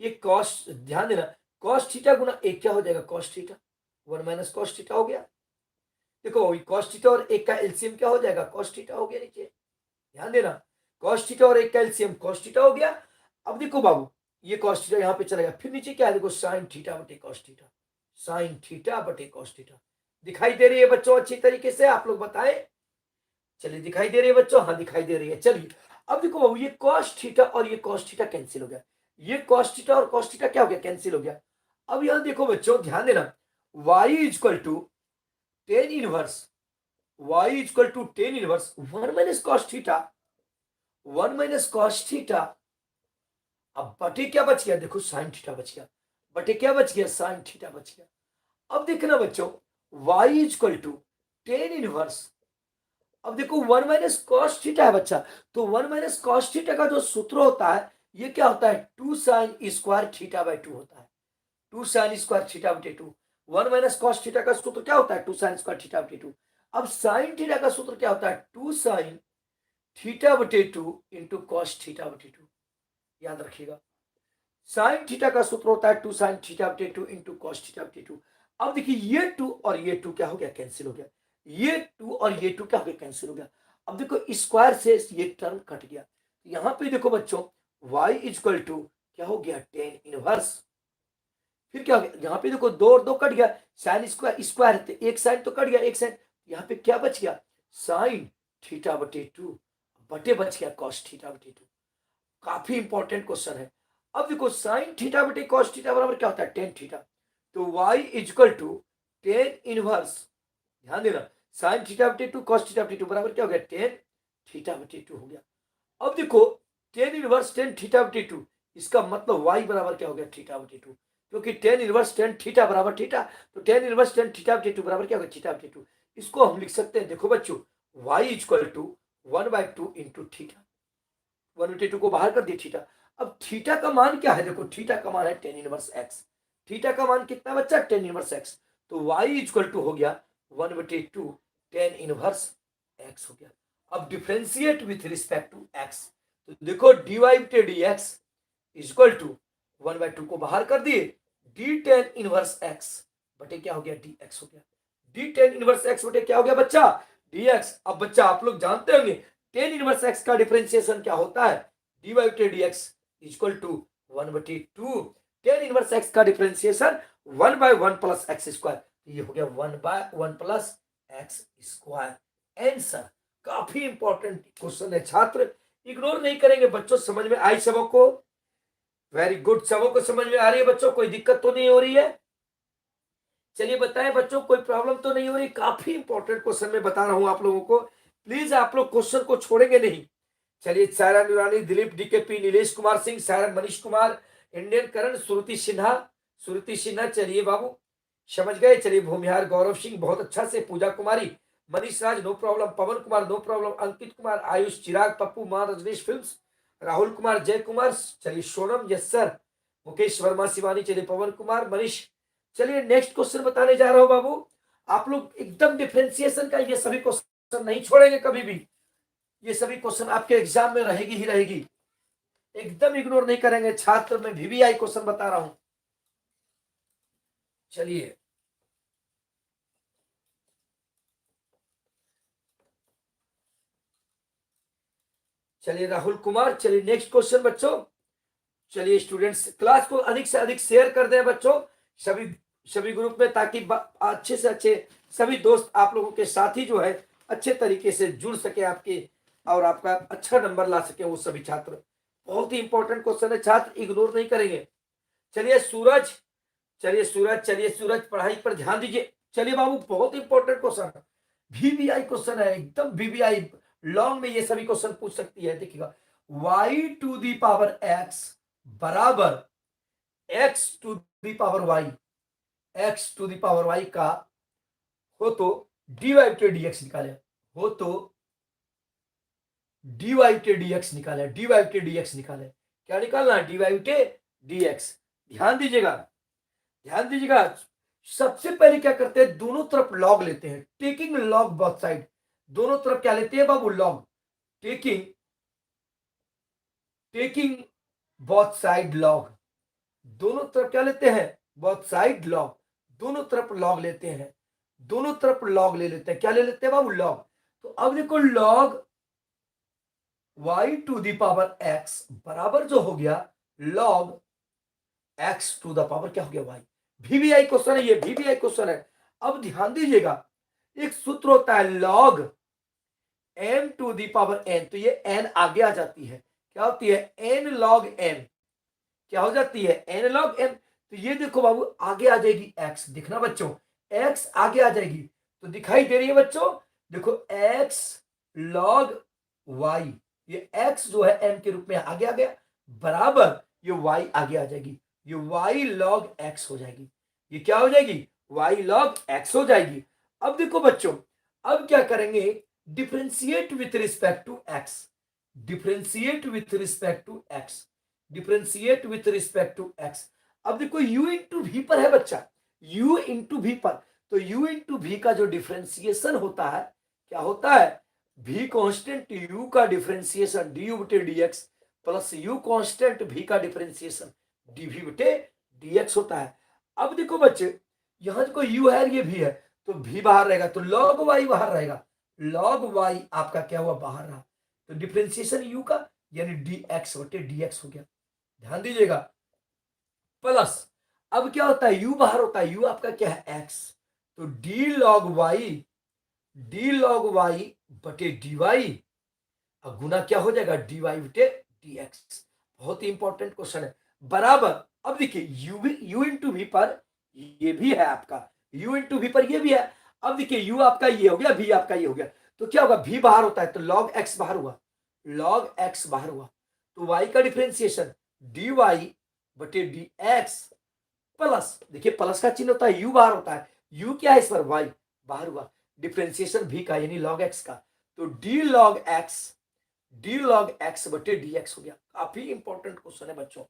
ये कॉस, ध्यान देना कॉस थीटा गुना एक क्या हो जाएगा, cos theta, 1 minus cos theta हो गया। देखो कॉस थीटा और एक का एलसीएम क्या हो जाएगा, कॉस थीटा हो गया नीचे, ध्यान देना कॉस थीटा और एक का एलसीएम कॉस थीटा हो गया। अब देखो बाबू ये कॉस थीटा यहाँ पे चला गया, फिर नीचे क्या है देखो साइन थीटा बटे कॉस थीटा, साइन थीटा बटे कॉस थीटा। दिखाई दे रही है बच्चों अच्छी तरीके से, आप लोग बताएं, चलिए दिखाई दे रही है बच्चों, हाँ दिखाई दे रही है। चलिए अब देखो बाबू ये कॉस थीटा और ये कॉस थीटा कैंसिल हो गया, ये कॉस थीटा और कॉस थीटा क्या हो गया, कैंसिल हो गया। अब यहां देखो बच्चों ध्यान देना, y equal to tan inverse, y equal to tan inverse 1 minus cos theta, 1 minus cos theta, अब बटे क्या बच गया, देखो साइन थीटा बच गया, बटे क्या बच गया, साइन थीटा बच गया। अब देखना बच्चों y equal to tan inverse, अब देखो 1 माइनस कॉस थीटा है बच्चा, तो 1 माइनस कॉस थीटा का जो सूत्र होता है ये क्या होता है, 2 साइन स्क्वायर थीटा बाय 2 होता है, 2 साइन स्क्वायर थीटा बटे 2। 1 माइनस कॉस थीटा का सूत्र क्या होता है, 2 साइन स्क्वायर थीटा बटे 2। अब साइन थीटा का सूत्र क्या होता है, 2 साइन थीटा बटे 2 इंटू कॉस थीटा बटे 2, याद रखिएगा साइन थीटा का सूत्र होता है 2 साइन थीटा बटे 2 इंटू कॉस थीटा बटे 2। अब देखिए ये 2 और ये 2 क्या हो गया, कैंसिल हो गया, ये 2 और ये 2 क्या हो गया, कैंसिल हो गया। अब देखो स्क्वायर से ये टर्म कट गया, यहां पे देखो बच्चों y इक्वल टू क्या हो गया, टेन इनवर्स, फिर क्या हो गया, यहाँ पे देखो 2 और 2 कट गया, साइन स्क्वायर स्क्वायर है एक साइन तो कट गया, एक साइन, यहाँ पे क्या बच गया, साइन थीटा बटे 2 बटे बच गया कॉस थीटा बटे 2। काफी इंपॉर्टेंट क्वेश्चन है। अब देखो साइन थीटा बटे कॉस थीटा बराबर क्या होता है, टेन थीटा, तो y equal to tan inverse, ध्यान देना साइन थीटा बटे 2 कॉस थीटा बटे 2 बराबर क्या हो गया, टेन थीटा बटे 2 हो गया। अब देखो टेन इनवर्स टेन थीटा बटे 2, इसका मतलब y बराबर क्या हो गया, थीटा बटे 2, क्योंकि टेन इनवर्स टेन थीटा बराबर थीटा, तो टेन इनवर्स टेन थीटा बटे 2 बराबर क्या होगा, थीटा बटे 2। इसको हम लिख सकते हैं, देखो बच्चों y equal to 1/2 into theta, 1/2 को बाहर कर दिया थीटा। अब थीटा का मान क्या है, देखो थीटा का मान है टेन इनवर्स एक्स, थीटा का मान कितना बच्चा, टेन इनवर्स एक्स, तो y इक्वल टू हो गया 1/2 टेन इनवर्स एक्स हो गया। अब differentiate with respect to x, तो देखो dy बटे डी एक्स इक्वल टू 1/2 को बाहर कर दिए, डी टेन इनवर्स एक्स बटे क्या हो गया, डी एक्स हो गया, डी टेन इनवर्स एक्स बटे क्या हो गया बच्चा, डी एक्स। अब बच्चा आप लोग जानते होंगे टेन इनवर्स एक्स का डिफरेंशिएशन क्या होता है, dy बटे D x equal to 1/2। Tan inverse x का डिफरेंशिएशन 1/1 प्लस एक्स स्क्वायर, ये हो गया 1/1 प्लस एक्स स्क्वायर आंसर। काफी इंपॉर्टेंट क्वेश्चन है छात्र, इग्नोर नहीं करेंगे बच्चों। समझ में आई सबको? वेरी गुड, सबको समझ में आ रही है बच्चों? कोई दिक्कत तो नहीं हो रही है? चलिए बताएं बच्चों, कोई प्रॉब्लम तो नहीं हो रही? काफी इंपॉर्टेंट क्वेश्चन मैं बता रहा हूं आप लोगों को, प्लीज आप लोग क्वेश्चन को छोड़ेंगे नहीं। चलिए, सायरा नुरानी, दिलीप डीकेपी, नीलेश कुमार सिंह, सायरा मनीष कुमार, इंडियन करण, श्रुति सिन्हा, श्रुति सिन्हा, चलिए बाबू समझ गए। चलिए, भूमिहार गौरव सिंह बहुत अच्छा से, पूजा कुमारी, मनीष राज नो प्रॉब्लम, पवन कुमार नो प्रॉब्लम, अंकित कुमार, आयुष, चिराग, पप्पू, मान, रजनीश फिल्म्स, राहुल कुमार, जय कुमार, चलिए सोनम, यस सर, मुकेश वर्मा, शिवानी, चलिए पवन कुमार, मनीष। चलिए नेक्स्ट क्वेश्चन बताने जा रहा हूं बाबू, आप लोग एकदम डिफरेंशिएशन का ये सभी क्वेश्चन नहीं छोड़ेंगे कभी भी, ये सभी क्वेश्चन आपके एग्जाम में रहेगी ही रहेगी, एकदम इग्नोर नहीं करेंगे छात्र। मैं VBI क्वेश्चन बता रहा हूं। चलिए, चलिए राहुल कुमार, चलिए नेक्स्ट क्वेश्चन बच्चों। चलिए स्टूडेंट्स, क्लास को अधिक से अधिक शेयर कर दें बच्चों, सभी सभी ग्रुप में, ताकि अच्छे से अच्छे सभी दोस्त आप लोगों के साथ ही जो है अच्छे तरीके से जुड़ सके आपके, और आपका अच्छा नंबर ला सके वो सभी छात्र। बहुत ही इंपॉर्टेंट क्वेश्चन है छात्र, इग्नोर नहीं करेंगे। चलिए सूरज, चलिए सूरज, चलिए सूरज पढ़ाई पर ध्यान दीजिए। चलिए बाबू, बहुत इंपॉर्टेंट क्वेश्चन है, VBI क्वेश्चन है एकदम, VBI लॉन्ग में ये सभी क्वेश्चन पूछ सकती है। देखिएगा, y⁴x बराबर x⁴y, x⁴y का हो तो dy/dx निकाले, हो तो dy/dx निकाले, dy/dx निकाले। क्या निकालना है? dy/dx। ध्यान दीजिएगा, ध्यान दीजिएगा। सबसे पहले क्या करते हैं, दोनों तरफ लॉग लेते हैं, टेकिंग लॉग बोथ साइड। दोनों तरफ क्या लेते हैं बाबू? Log. Taking taking both side log, दोनों तरफ क्या लेते हैं? बोथ साइड लॉग, दोनों तरफ लॉग लेते हैं, दोनों तरफ लॉग ले लेते हैं। क्या ले लेते हैं बाबू? लॉग। तो अब देखो, लॉग y⁴x बराबर जो हो गया लॉग x⁴ क्या हो गया? y। VBI क्वेश्चन है ये, VBI क्वेश्चन है। अब ध्यान दीजिएगा, एक सूत्र होता है लॉग m⁴n, तो ये n आगे आ जाती है, क्या होती है? n log m, क्या हो जाती है? n log m। तो ये देखो बाबू, आगे आ जाएगी x, दिखना बच्चों, x आगे आ जाएगी, तो दिखाई दे रही है बच्चों, देखो x log y, ये x जो है m के रूप में आगे आ गया, बराबर ये y आगे आ जाएगी, ये y log x हो जाएगी। ये क्या हो जाएगी? y log x हो जाएगी। अब देखो बच्चों, अब क्या करेंगे? Differentiate with respect to x, differentiate with respect to x, differentiate with respect to x। अब देखो u इंटू वी पर है बच्चा, u इंटू वी पर, तो u इंटू वी का जो डिफरेंशिएशन होता है, क्या होता है? v कांस्टेंट u का differentiation du/dx plus u constant v का डिफरेंशिएशन dv/dx होता है। अब देखो बच्चे, यहां देखो u है, ये v है, तो v बाहर रहेगा, तो log y बाहर रहेगा, log y आपका क्या हुआ? बाहर रहा, तो डिफरेंशिएशन u का यानी dx/dx हो गया। ध्यान दीजिएगा, प्लस अब क्या होता है? u बाहर होता है, u आपका क्या है? x, तो d log y बटे dy, अब गुना क्या हो जाएगा? dy/dx। बहुत ही इंपॉर्टेंट क्वेश्चन है, बराबर। अब देखिए, u इंटू वी पर ये भी है आपका, u इंटू वी पर ये भी है। अब देखिए, u आपका ये हो गया, v आपका ये हो गया, तो क्या होगा? v बाहर होता है, तो log x बाहर हुआ, log x बाहर हुआ, तो y का डिफरेंशिएशन dy/dx प्लस, देखिए प्लस का चिन्ह होता है, u बाहर होता है, u क्या है इस पर? y बाहर हुआ, डिफरेंशिएशन v का यानी log x का, तो d log x बटे dx हो गया। काफी इंपॉर्टेंट क्वेश्चन है बच्चों।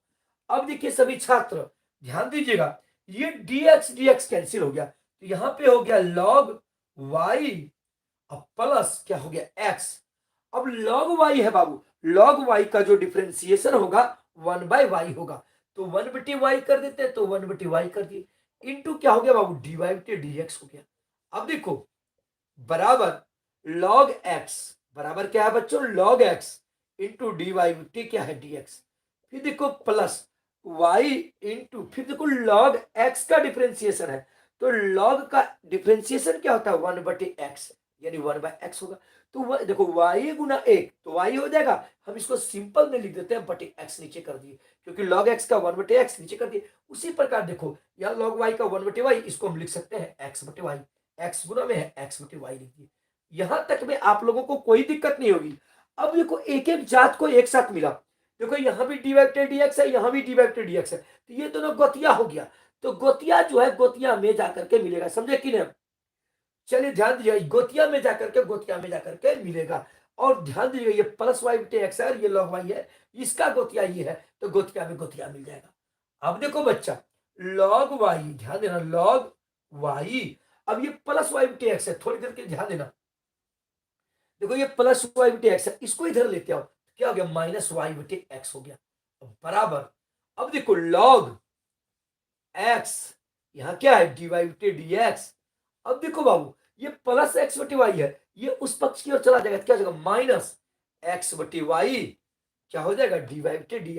अब देखिए सभी छात्र ध्यान दीजिएगा, ये dx कैंसिल हो गया, तो यहां पे हो गया log y, अब प्लस क्या हो गया? x। अब log y है बाबू, log y का जो डिफरेंशिएशन होगा 1/y होगा, तो 1/y कर देते हैं, तो 1/y कर दिए, इंटू क्या हो गया बाबू? dy/dx हो गया। अब देखो, बराबर log x, बराबर क्या है बच्चों? log x इंटू dy/क्या है? dx। फिर देखो प्लस वाई इंटू, फिर देखो लॉग एक्स का डिफ्रेंसिएशन है, तो लॉग का डिफ्रेंसिएशन क्या होता है 1/x, यानी 1/x होगा। तो देखो y गुना 1 तो y हो जाएगा, हम इसको सिंपल में लिख देते हैं बटे x नीचे कर दिए, क्योंकि log x का 1/x नीचे कर दिए। उसी प्रकार देखो यहाँ log y का 1/y, इसको हम लिख सकते हैं x बटे y, x गुना में है x बटे y लिख दिए। यहां तक में आप लोगों को कोई दिक्कत नहीं होगी। अब देखो एक एक जात को एक साथ मिला, देखो यहाँ भी डी वेक्टर dx है, यहाँ भी डी वेक्टर dx है, तो ये दोनों गोतिया हो गया, तो गोतिया जो है गोतिया में जाकर के मिलेगा, समझे कि नहीं। चलिए ध्यान दीजिए, गोतिया में जाकर के गोतिया में जाकर के मिलेगा। और ध्यान दीजिए ये प्लस वाई बटे एक्स है और ये लॉग वाई है, इसका गोतिया ये है, तो गोतिया में गोतिया मिल जाएगा। अब देखो बच्चा लॉग वाई, ध्यान देना लॉग वाई, अब ये प्लस वाई बटे एक्स है, थोड़ी देर के ध्यान देना, देखो ये प्लस वाई बटे एक्स है, इसको इधर लेते आओ, क्या हो गया माइनस वाई बटे एक्स हो गया, बराबर। अब देखो लॉग एक्स, यहां क्या है डी वाई बटे डी एक्स। अब देखो बाबू ये प्लस एक्स बटी वाई है, ये उस पक्ष की ओर चला जाएगा, क्या हो जाएगा माइनस एक्स बटी वाई, क्या हो जाएगा डी वाई बटे डी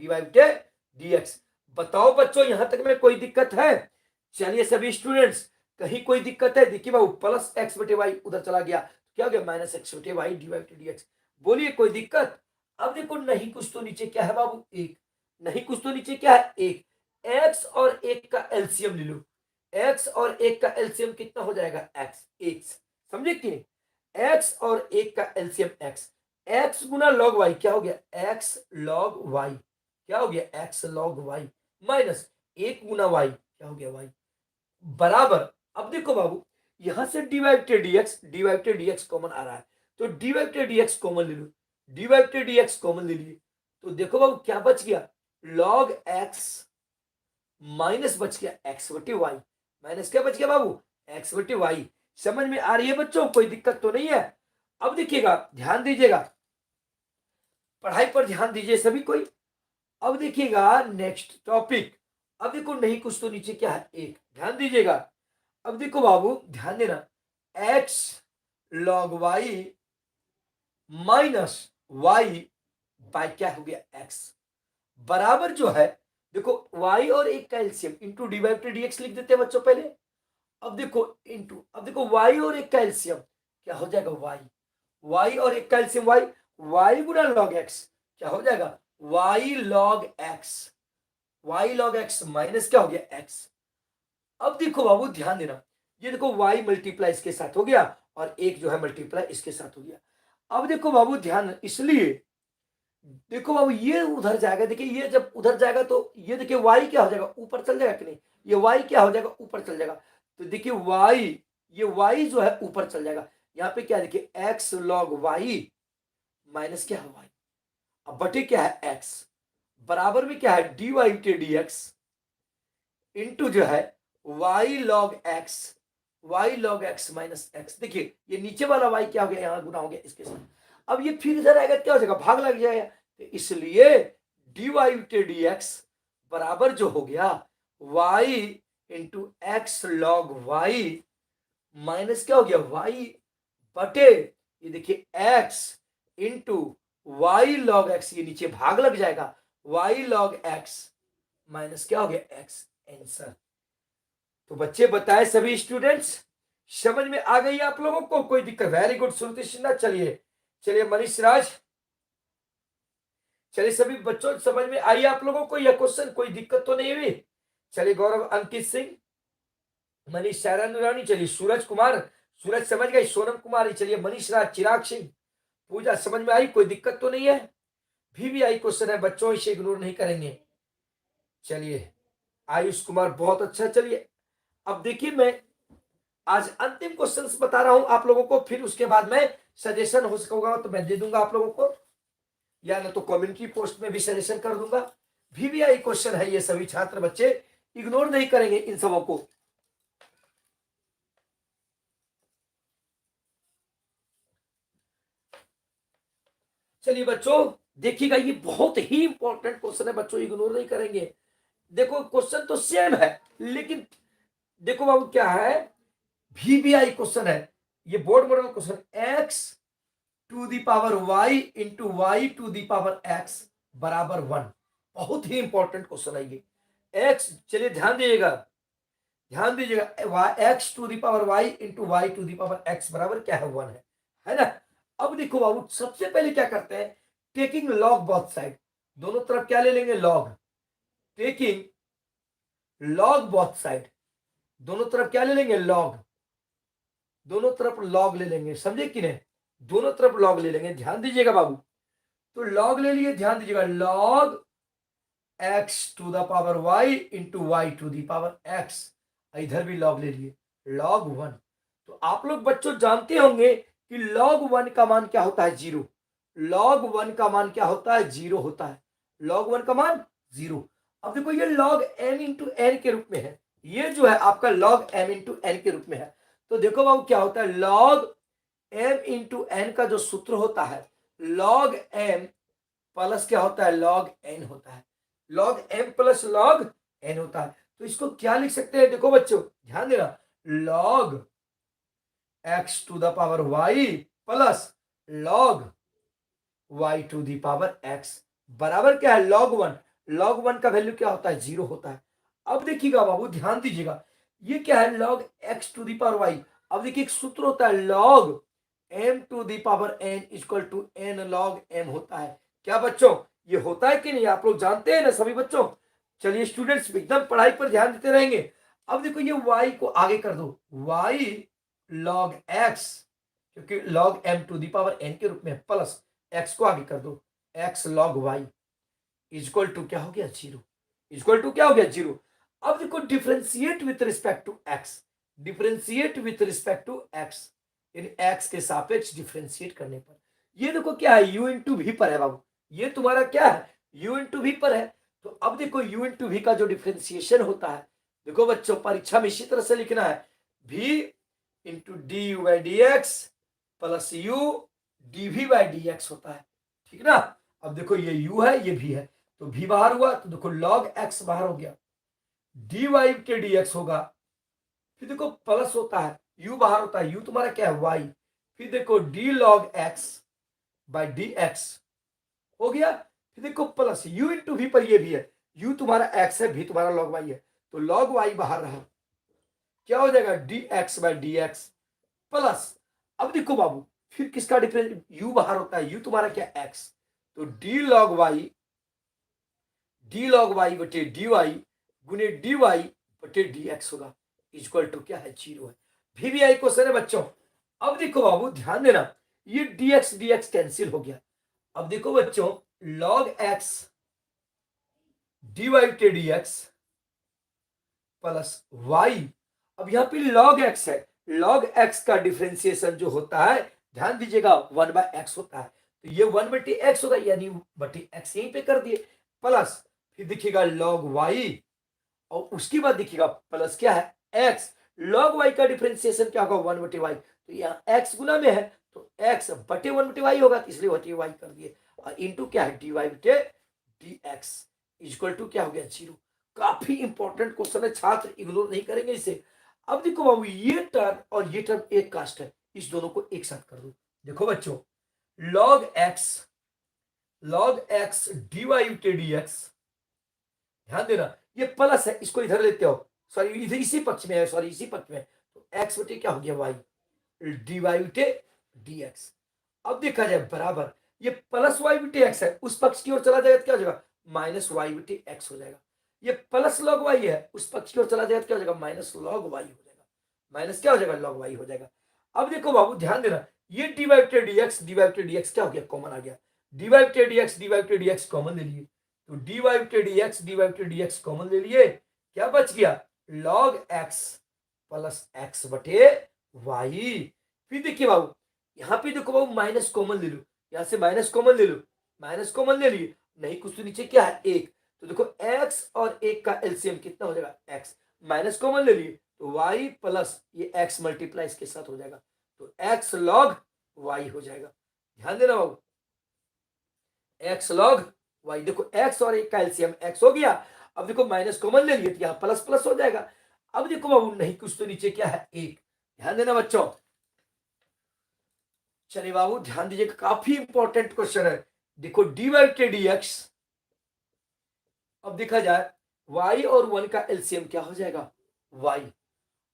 वाई बटे डी एक्स। बताओ बच्चों यहां तक में कोई दिक्कत है। चलिए सभी स्टूडेंट्स कहीं कोई दिक्कत है, देखिए बाबू प्लस एक्स बटे वाई उधर चला गया, क्या हो गया माइनस एक्स बटे वाई डी वाई बटे डी एक्स। बोलिए कोई दिक्कत। अब देखो नहीं कुछ तो नीचे क्या है बाबू एक, नहीं कुछ तो नीचे क्या है एक, एक्स और एक का एलसीएम ले लो, एक्स और एक का एलसीएम कितना हो जाएगा एक्स, एक्स, समझे कि एक्स और एक का एलसीएम एक्स, एक्स गुना लॉग वाई क्या हो गया एक्स लॉग वाई, क्या हो गया एक्स लॉग वाई, माइनस एक गुना वाई क्या हो गया वाई, बराबर। अब देखो बाबू यहां से डी वाई कॉमन आ रहा है, तो डी वाई कॉमन ले लो, डी वाई कॉमन ले लिए, तो देखो बाबू क्या बच गया लॉग एक्स माइनस बच गया एक्स बटे वाई, माइनस क्या बच गया बाबू एक्स बटे वाई। समझ में आ रही है बच्चों, कोई दिक्कत तो नहीं है। अब देखिएगा ध्यान दीजिएगा, पढ़ाई पर ध्यान दीजिए सभी कोई। अब देखिएगा नेक्स्ट टॉपिक, अब देखो नहीं कुछ तो नीचे क्या है एक, ध्यान दीजिएगा। अब देखो बाबू ध्यान देना, x log y minus y by क्या हो गया एक्स, बराबर जो है देखो y और एक का LCM into d y d x लिख देते हैं बच्चों पहले। अब देखो इंटू, अब देखो y और एक का एलसीएम क्या हो जाएगा y और एक का एलसीएम y गुना लॉग x क्या हो जाएगा y लॉग x माइनस क्या हो गया x। अब देखो बाबू ध्यान देना, ये देखो y मल्टीप्लाई इसके साथ हो गया और एक जो है मल्टीप्लाई इसके साथ हो गया। अब देखो बाबू ध्यान, इसलिए देखो बाबू ये उधर जाएगा, देखिए ये जब उधर जाएगा तो ये देखिए y क्या हो जाएगा ऊपर चल जाएगा कि नहीं, ये y क्या हो जाएगा ऊपर चल जाएगा, तो देखिए y, ये y जो है ऊपर चल जाएगा, यहाँ पे क्या देखिए x log y माइनस क्या है y, अब बटे क्या है x, बराबर में क्या है d y t d x into जो है y log x minus x। देखिए ये नीचे वाला y क्या हो गया यहाँ गुना हो गया इसके साथ, अब ये फिर इधर आएगा क्या हो जाएगा भाग लग जाएगा, तो इसलिए डी वाई डी एक्स बराबर जो हो गया y into x log y minus क्या हो गया y बटे ये देखिए x into y log x, ये नीचे भाग लग जाएगा y लॉग x माइनस क्या हो गया x आंसर। तो बच्चे बताए सभी स्टूडेंट्स समझ में आ गई आप लोगों को, कोई दिक्कत, वेरी गुड श्रुति सिन्हा। चलिए चलिए मनीष राज, चलिए सभी बच्चों समझ में आई आप लोगों को यह क्वेश्चन, कोई दिक्कत तो नहीं हुई। चलिए गौरव अंकित सिंह, मनीष सारा नुरानी, चलिए सूरज कुमार, सूरज समझ गए, सोनम कुमारी, चलिए मनीष राज, चिराग सिंह, पूजा समझ में आई, कोई दिक्कत तो नहीं है। भी आई क्वेश्चन है बच्चों, इसे इग्नोर नहीं करेंगे। चलिए आयुष कुमार बहुत अच्छा। चलिए अब देखिए मैं आज अंतिम क्वेश्चंस बता रहा हूं आप लोगों को, फिर उसके बाद मैं सजेशन हो सकेगा तो मैं दे दूंगा आप लोगों को, या ना तो कम्युनिटी पोस्ट में भी सजेशन कर दूंगा। भी आई क्वेश्चन है, ये सभी छात्र बच्चे इग्नोर नहीं करेंगे इन सबों को। चलिए बच्चों देखिएगा, ये बहुत ही इंपॉर्टेंट क्वेश्चन है बच्चों, इग्नोर नहीं करेंगे। देखो क्वेश्चन तो सेम है, लेकिन देखो बाबू क्या है, VBI क्वेश्चन है, ये board model question, x to the power y into y to the power x बराबर 1, बहुत ही इंपॉर्टेंट क्वेश्चन है ये। एक्स, चलिए ध्यान दीजिएगा, ध्यान दीजिएगा, x to the power y into y to the power x बराबर क्या है, 1 है ना। अब देखो बाबू, सबसे पहले क्या करते हैं, टेकिंग लॉग बोथ साइड, दोनों तरफ क्या ले लेंगे, log, taking log both side, दोनों तरफ क्या ले लेंगे, लॉग, दोनों तरफ लॉग ले लेंगे, समझे कि नहीं, दोनों तरफ लॉग ले लेंगे। ध्यान दीजिएगा बाबू, तो लॉग ले लिए, ध्यान दीजिएगा, log x to the power y into y to the power x, इधर भी लॉग ले लिए, लॉग 1। तो आप लोग बच्चों जानते होंगे कि लॉग 1 का मान क्या होता है, 0। लॉग 1 का मान क्या होता है, 0 होता है, लॉग 1 का मान 0। अब देखो ये लॉग m इंटू एन के रूप में है, ये जो है आपका लॉग m इंटू एन के रूप में है। तो देखो बाबू क्या होता है, लॉग m इंटू एन का जो सूत्र होता है, लॉग m प्लस क्या होता है, लॉग n होता है, log m plus log n होता है। तो इसको क्या लिख सकते हैं, देखो बच्चों ध्यान देना, log x to the power y plus log y to the power x बराबर क्या है, log 1। log 1 का वैल्यू क्या होता है, 0 होता है। अब देखिएगा बाबू, ध्यान दीजिएगा, ये क्या है, log x to the power y। अब देखिए एक सूत्र होता है, log m to the power n equal to n log m होता है। क्या बच्चों, ये होता है कि नहीं, आप लोग जानते हैं ना सभी बच्चों। चलिए स्टूडेंट्स एकदम पढ़ाई पर ध्यान देते रहेंगे। अब देखो ये y को आगे कर दो, y log x, क्योंकि log m to the power n के रूप में, प्लस x को आगे कर दो, x log y equal to क्या हो गया, 0, इक्वल टू क्या हो गया, 0। अब देखो differentiate with respect to x, differentiate with respect to x, यानी x के सापेक्ष डिफरेंशिएट करने पर, ये देखो क्या है, u इंटू v पर है बाबू, ये तुम्हारा क्या है, u इंटू v पर है। तो अब देखो u इंटू v का जो डिफरेंशिएशन होता है, देखो बच्चों परीक्षा में इसी तरह से लिखना है, v into d u by d x plus u d v by d x होता है, ठीक ना। अब देखो ये u है, ये v है, तो v बाहर हुआ, तो देखो log x बाहर हो गया, डी वाई के डी एक्स होगा, फिर देखो प्लस होता है, u बाहर होता है, u तुम्हारा क्या है, y, फिर देखो D log x by d x हो गया, फिर देखो प्लस u इंटू वी पर, ये भी है, u तुम्हारा x है, v तुम्हारा log y है, तो log y बाहर रहा, क्या हो जाएगा, D x by d x plus, अब देखो बाबू फिर किसका डिफरेंस, u बाहर होता है, u तुम्हारा क्या, x, तो डी लॉग वाई बटे डी वाई गुने डी वाई बटे डी एक्स होगा, इक्वल टू क्या है, 0 है। वीवीआई क्वेश्चन है बच्चों। अब देखो बाबू ध्यान देना, ये डी एक्स कैंसिल हो गया। अब देखो बच्चों, लॉग एक्स डी वाई बटे डी एक्स प्लस वाई, अब यहाँ पे लॉग एक्स है, लॉग एक्स का डिफरेंशिएशन जो होता है, ध्यान दीजिएगा 1 बाय एक्स होता है, तो ये 1 बटे एक्स होगा, यानी बटे एक्स यहीं पे कर दिए, प्लस फिर दिखेगा लॉग वाई, और उसके बाद दिखेगा प्लस क्या है, एक्स, लॉग वाई का डिफरेंशिएशन क्या होगा, 1 बटे वाई, तो यहाँ एक्स गुना में है, तो एक्स बटे 1 बटे वाई होगा, इसलिए बटे वाई कर दिए, और इंटू क्या है, डी वाई बटे डी एक्स इक्वल टू क्या हो गया, 0। काफी इंपॉर्टेंट क्वेश्चन है, छात्र इग्नोर नहीं करेंगे इसे। अब देखो बाबू, ये टर्म और ये टर्म एक कास्ट है, इस दोनों को एक साथ कर दो। देखो बच्चों, log x dy बटे dx, ध्यान देना ये प्लस है, इसको इधर लेते हो, सॉरी इधर इसी पक्ष में है, सॉरी इसी पक्ष में है, तो x बटे क्या हो गया, y dy बटे dx। अब देखा जाए बराबर, ये प्लस y बटे x है, उस पक्ष की ओर चला जाएगा तो क्या हो जाएगा, माइनस y बटे x हो जाएगा। ये प्लस log y है, उस पक्ष की ओर चला जाएगा तो क्या हो जाएगा, माइनस log y हो जाएगा, माइनस क्या हो जाएगा, log y हो जाएगा। अब देखो बाबू ध्यान देना, ये डी वाई बटे डी एक्स क्या हो गया, कॉमन आ गया, डी वाई बटे डी एक्स कॉमन ले लिए, तो डी वाई बटे डी एक्स कॉमन ले लिए, क्या बच गया, log x प्लस एक्स बटे वाई। फिर देखिए बाबू, यहाँ पे देखो बाबू माइनस कॉमन ले लो, यहाँ से माइनस कॉमन ले लो, माइनस कॉमन ले लिए, नहीं कुछ तो नीचे क्या है, एक, तो देखो x और 1 का एलसीएम कितना हो जाएगा, x, माइनस कॉमन ले लिए, तो y प्लस ये x मल्टीप्लाई इसके साथ हो जाएगा, तो x log y हो जाएगा। ध्यान देना बाबू, x log y, देखो x और 1 का एलसीएम x हो गया, अब देखो माइनस कॉमन ले लिए तो यहाँ प्लस प्लस हो जाएगा। अब देखो बाबू, नहीं कुछ तो नीचे क्या है, 1, ध्यान देना बच्चों। चलिए बाबू ध्यान दीजिए, काफी इंपॉर्टेंट क्वेश्चन है। देखो डी वाई के डी एक्स अब देखा जाए y और 1 का एलसीएम क्या हो जाएगा, y।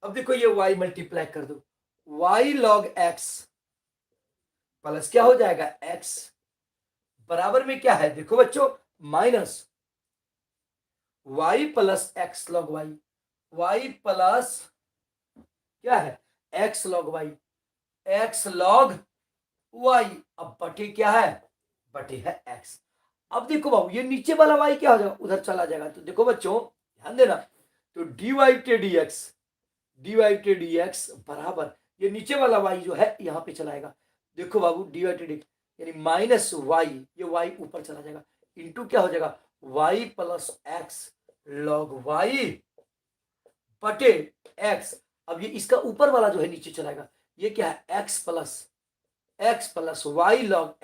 अब देखो ये y मल्टीप्लाई कर दो, y log x प्लस क्या हो जाएगा x, बराबर में क्या है देखो बच्चों, minus y plus x log y, y plus क्या है x log y, x log y, अब बटे क्या है, बटे है x। अब देखो बाबू ये नीचे वाला y क्या हो जाएगा, उधर चला जाएगा। तो देखो बच्चों ध्यान देना, तो dy बटे dx बराबर ये नीचे वाला y जो है यहाँ पे चलाएगा। देखो बाबू dy बटे dx यानी माइनस y, ये y ऊपर चला जाएगा, इंटू क्या हो जाएगा y plus x log y बटे x। अब ये इसका ऊपर वाला जो है नीचे चलाएगा, ये क्या है x plus y log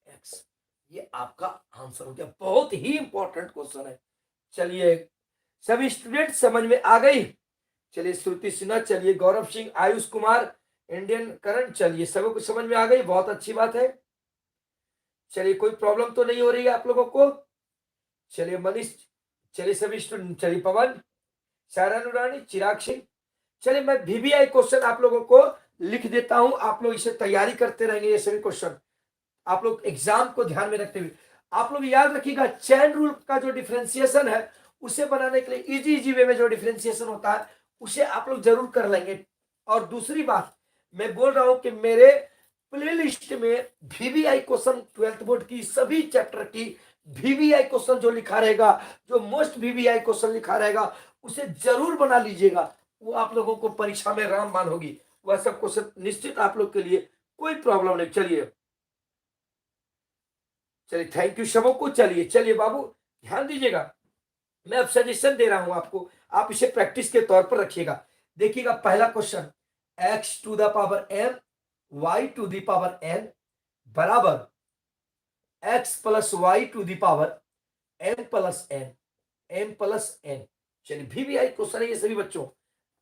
x. ये आपका आंसर हो गया, बहुत ही इंपॉर्टेंट क्वेश्चन है। चलिए सभी स्टूडेंट समझ में आ गई। चलिए श्रुति सिन्हा, चलिए गौरव सिंह, आयुष कुमार, इंडियन करंट, चलिए सभी कुछ समझ में आ गई, बहुत अच्छी बात है। चलिए कोई प्रॉब्लम तो नहीं हो रही है आप लोगों को। चलिए मनीष, चलिए सभी स्टूडेंट, चलिए पवन, सारा नुरानी, चिराग सिंह। चलिए मैं वीवीआई क्वेश्चन आप लोगों को लिख देता हूं, आप लोग इसे तैयारी करते रहेंगे। ये सभी क्वेश्चन आप लोग एग्जाम को ध्यान में रखते हुए आप लोग याद रखिएगा, चैन रूल का जो डिफरेंशिएशन है उसे बनाने के लिए इजी वे में जो डिफरेंशिएशन होता है उसे आप लोग जरूर कर लेंगे। और दूसरी बात मैं बोल रहा हूं कि मेरे प्लेलिस्ट में वीवीआई क्वेश्चन 12th बोर्ड की सभी चैप्टर की वीवीआई क्वेश्चन जो लिखा रहेगा, जो मोस्ट वीवीआई क्वेश्चन लिखा रहेगा उसे जरूर बना लीजिएगा। वो आप लोगों को परीक्षा में रामबाण होगी, वह सब क्वेश्चन निश्चित आप लोग के लिए कोई प्रॉब्लम नहीं। चलिए थैंक यू सबको। चलिए बाबू ध्यान दीजिएगा, मैं अब सजेशन दे रहा हूं आपको, आप इसे प्रैक्टिस के तौर पर रखिएगा। देखिएगा पहला question, x to the power n y to the power n बराबर x plus y to the power m plus n। चलिए वीवीआई क्वेश्चन है ये सभी बच्चों,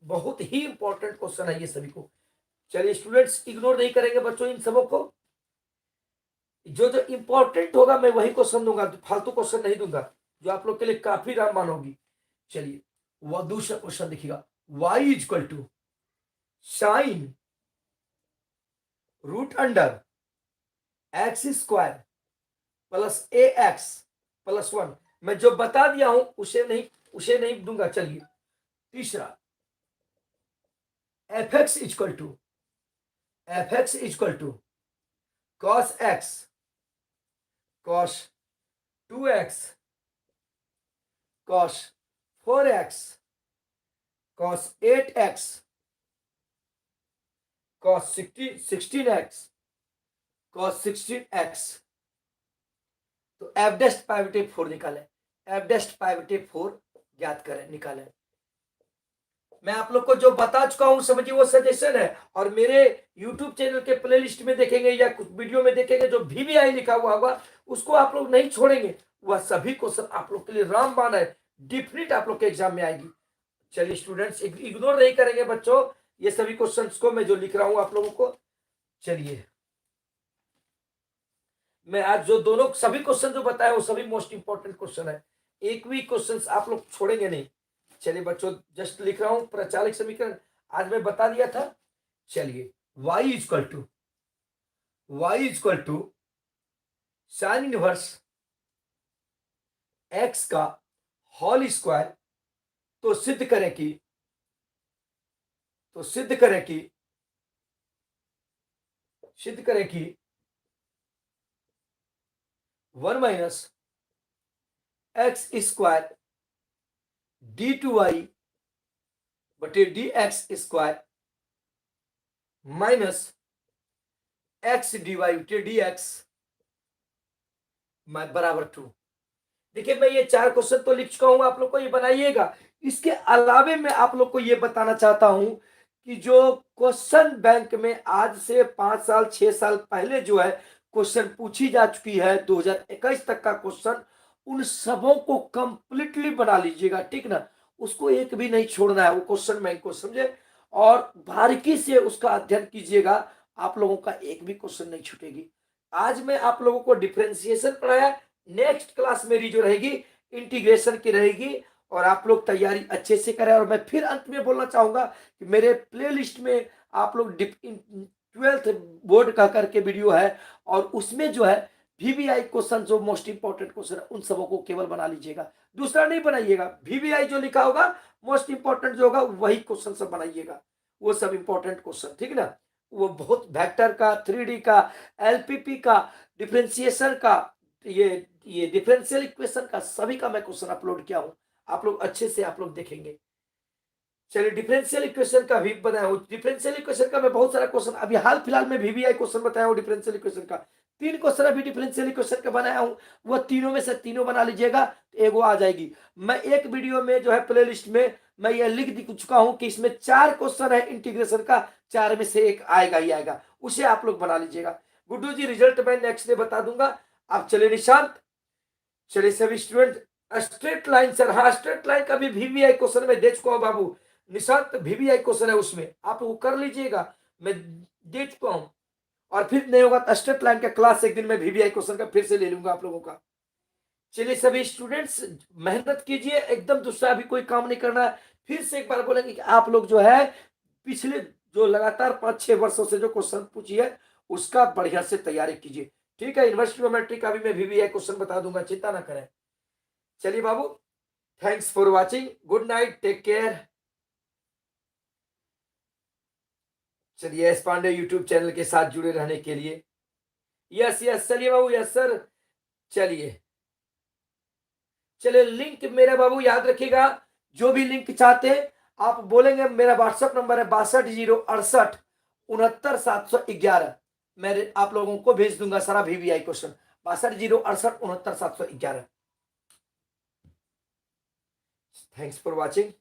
बहुत ही इंपॉर्टेंट क्वेश्चन है ये सभी को। चलिए स्टूडेंट्स इग्नोर नहीं करेंगे बच्चों इन सबों को, जो जो इंपॉर्टेंट होगा मैं वही क्वेश्चन दूंगा, फालतू क्वेश्चन नहीं दूंगा, जो आप लोग के लिए काफी रामबाण होगी। चलिए वह दूसरा क्वेश्चन देखिएगा, y equal to sine root under x square plus a x plus 1। मैं जो बता दिया हूं उसे नहीं दूंगा। चलिए तीसरा, f x equal to cos x cos 2x cos 4x cos 8x cos 16x cos 16x। तो एफ डेस्ट पाई बटे 4 निकालें, एफ डेस्ट पाई बटे 4 ज्ञात करें, निकालें। मैं आप लोग को जो बता चुका हूं समझिए वो सजेशन है, और मेरे YouTube चैनल के प्लेलिस्ट में देखेंगे या कुछ वीडियो में देखेंगे जो वीवीआई लिखा हुआ होगा उसको आप लोग नहीं छोड़ेंगे, वह सभी क्वेश्चन आप लोग के लिए रामबाण है, डिफिनिट आप लोग के एग्जाम में आएगी। चलिए स्टूडेंट्स इग्नोर नहीं करेंगे बच्चों ये सभी क्वेश्चंस को मैं जो लिख रहा हूं आप लोगों को। चलिए मैं आज जो दोनों सभी क्वेश्चन जो बताया वो सभी मोस्ट इंपॉर्टेंट क्वेश्चन है, एक भी क्वेश्चन आप लोग छोड़ेंगे नहीं। चलिए बच्चों जस्ट लिख रहा हूं प्रचालक समीकरण, आज मैं बता दिया था। चलिए y equal to sine inverse x का होल स्क्वायर, तो सिद्ध करें कि 1 minus x square d two Y बटे D x square minus x d Y बटे डी एक्स बराबर 2। देखिए मैं ये 4 क्वेश्चन तो लिख चुका हूं, आप लोग को ये बनाइएगा। इसके अलावे मैं आप लोग को ये बताना चाहता हूं कि जो क्वेश्चन बैंक में आज से 5 साल 6 साल पहले जो है क्वेश्चन पूछी जा चुकी है 2021 तक का क्वेश्चन, उन सबों को कंप्लीटली बना लीजिएगा, ठीक ना, उसको एक भी नहीं छोड़ना है, वो क्वेश्चन बैंक को समझे और बारीकी से उसका अध्ययन कीजिएगा, आप लोगों का एक भी क्वेश्चन नहीं छूटेगी। आज मैं आप लोगों को डिफरेंशिएशन पढ़ाया, नेक्स्ट क्लास मेरी जो रहेगी इंटीग्रेशन की रहेगी, और आप लोग तैयारी अच्छे से करें। और मैं फिर अंत में बोलना चाहूंगा कि मेरे प्लेलिस्ट में आप लोग 12th बोर्ड का करके वीडियो है, और उसमें जो है वीवीआई क्वेश्चन जो मोस्ट इंपॉर्टेंट क्वेश्चन है उन सबों को केवल बना लीजिएगा, दूसरा नहीं बनाइएगा। वीवीआई जो लिखा होगा मोस्ट इंपॉर्टेंट जो होगा वही क्वेश्चन सब बनाइएगा, वो सब इंपॉर्टेंट क्वेश्चन, ठीक ना। वो बहुत वेक्टर का, 3D का, एलपीपी का, डिफरेंशिएशन का, ये डिफरेंशियल इक्वेशन का, सभी का मैं क्वेश्चन अपलोड किया हूं। आप लोग अच्छे से आप लोग देखेंगे। चलिए डिफरेंशियल इक्वेशन का भी बताया हूँ। डिफरेंशियल इक्वेशन का मैं बहुत सारा क्वेश्चन अभी हाल फिलहाल में वीवीआई क्वेश्चन बताया हूँ। डिफरेंशियल इक्वेशन का 3 क्वेश्चन अभी डिफरेंशियल इक्वेशन का बनाया हूँ, वो तीनों में से तीनों बना लीजिएगा तो एगो आ जाएगी। मैं एक वीडियो में जो है प्ले लिस्ट में मैं ये लिख चुका हूँ कि इसमें 4 क्वेश्चन है इंटीग्रेशन का, 4 में से एक आएगा ही आएगा, उसे आप लोग बना लीजिएगा। गुड्डू जी रिजल्ट मैं नेक्स्ट डे बता दूंगा। आप चले निशांत, चलिए सभी स्टूडेंट स्ट्रेट लाइन सर, हाँ स्ट्रेट लाइन का भी वीवीआई क्वेश्चन में दे चुका हूँ बाबू निशांत, वीवीआई क्वेश्चन है उसमें आप लोग कर लीजिएगा, मैं दे चुका हूं। और फिर नहीं होगा तो स्ट्रेट लाइन का क्लास एक दिन में वीवीआई क्वेश्चन का फिर से ले लूंगा आप लोगों का। चलिए सभी स्टूडेंट्स मेहनत कीजिए एकदम, दूसरा अभी कोई काम नहीं करना है। फिर से एक बार बोलेंगे कि आप लोग जो है पिछले जो लगातार 5-6 वर्षों से जो क्वेश्चन पूछी है उसका बढ़िया से तैयारी कीजिए, ठीक है। यूनिवर्सिटी में मैट्रिक का भी मैं वीवीआई क्वेश्चन बता दूंगा, चिंता ना करें। चलिए बाबू, thanks for watching, good night, take care. चलिए एस पांडे यूट्यूब चैनल के साथ जुड़े रहने के लिए यस यस, चलिए बाबू, यस सर। चलिए चलिए लिंक मेरा बाबू याद रखिएगा, जो भी लिंक चाहते हैं आप बोलेंगे। मेरा व्हाट्सएप नंबर है 62 068 69 711, मैं आप लोगों को भेज दूंगा सारा VVI question. 62 068 69 711। Thanks for watching.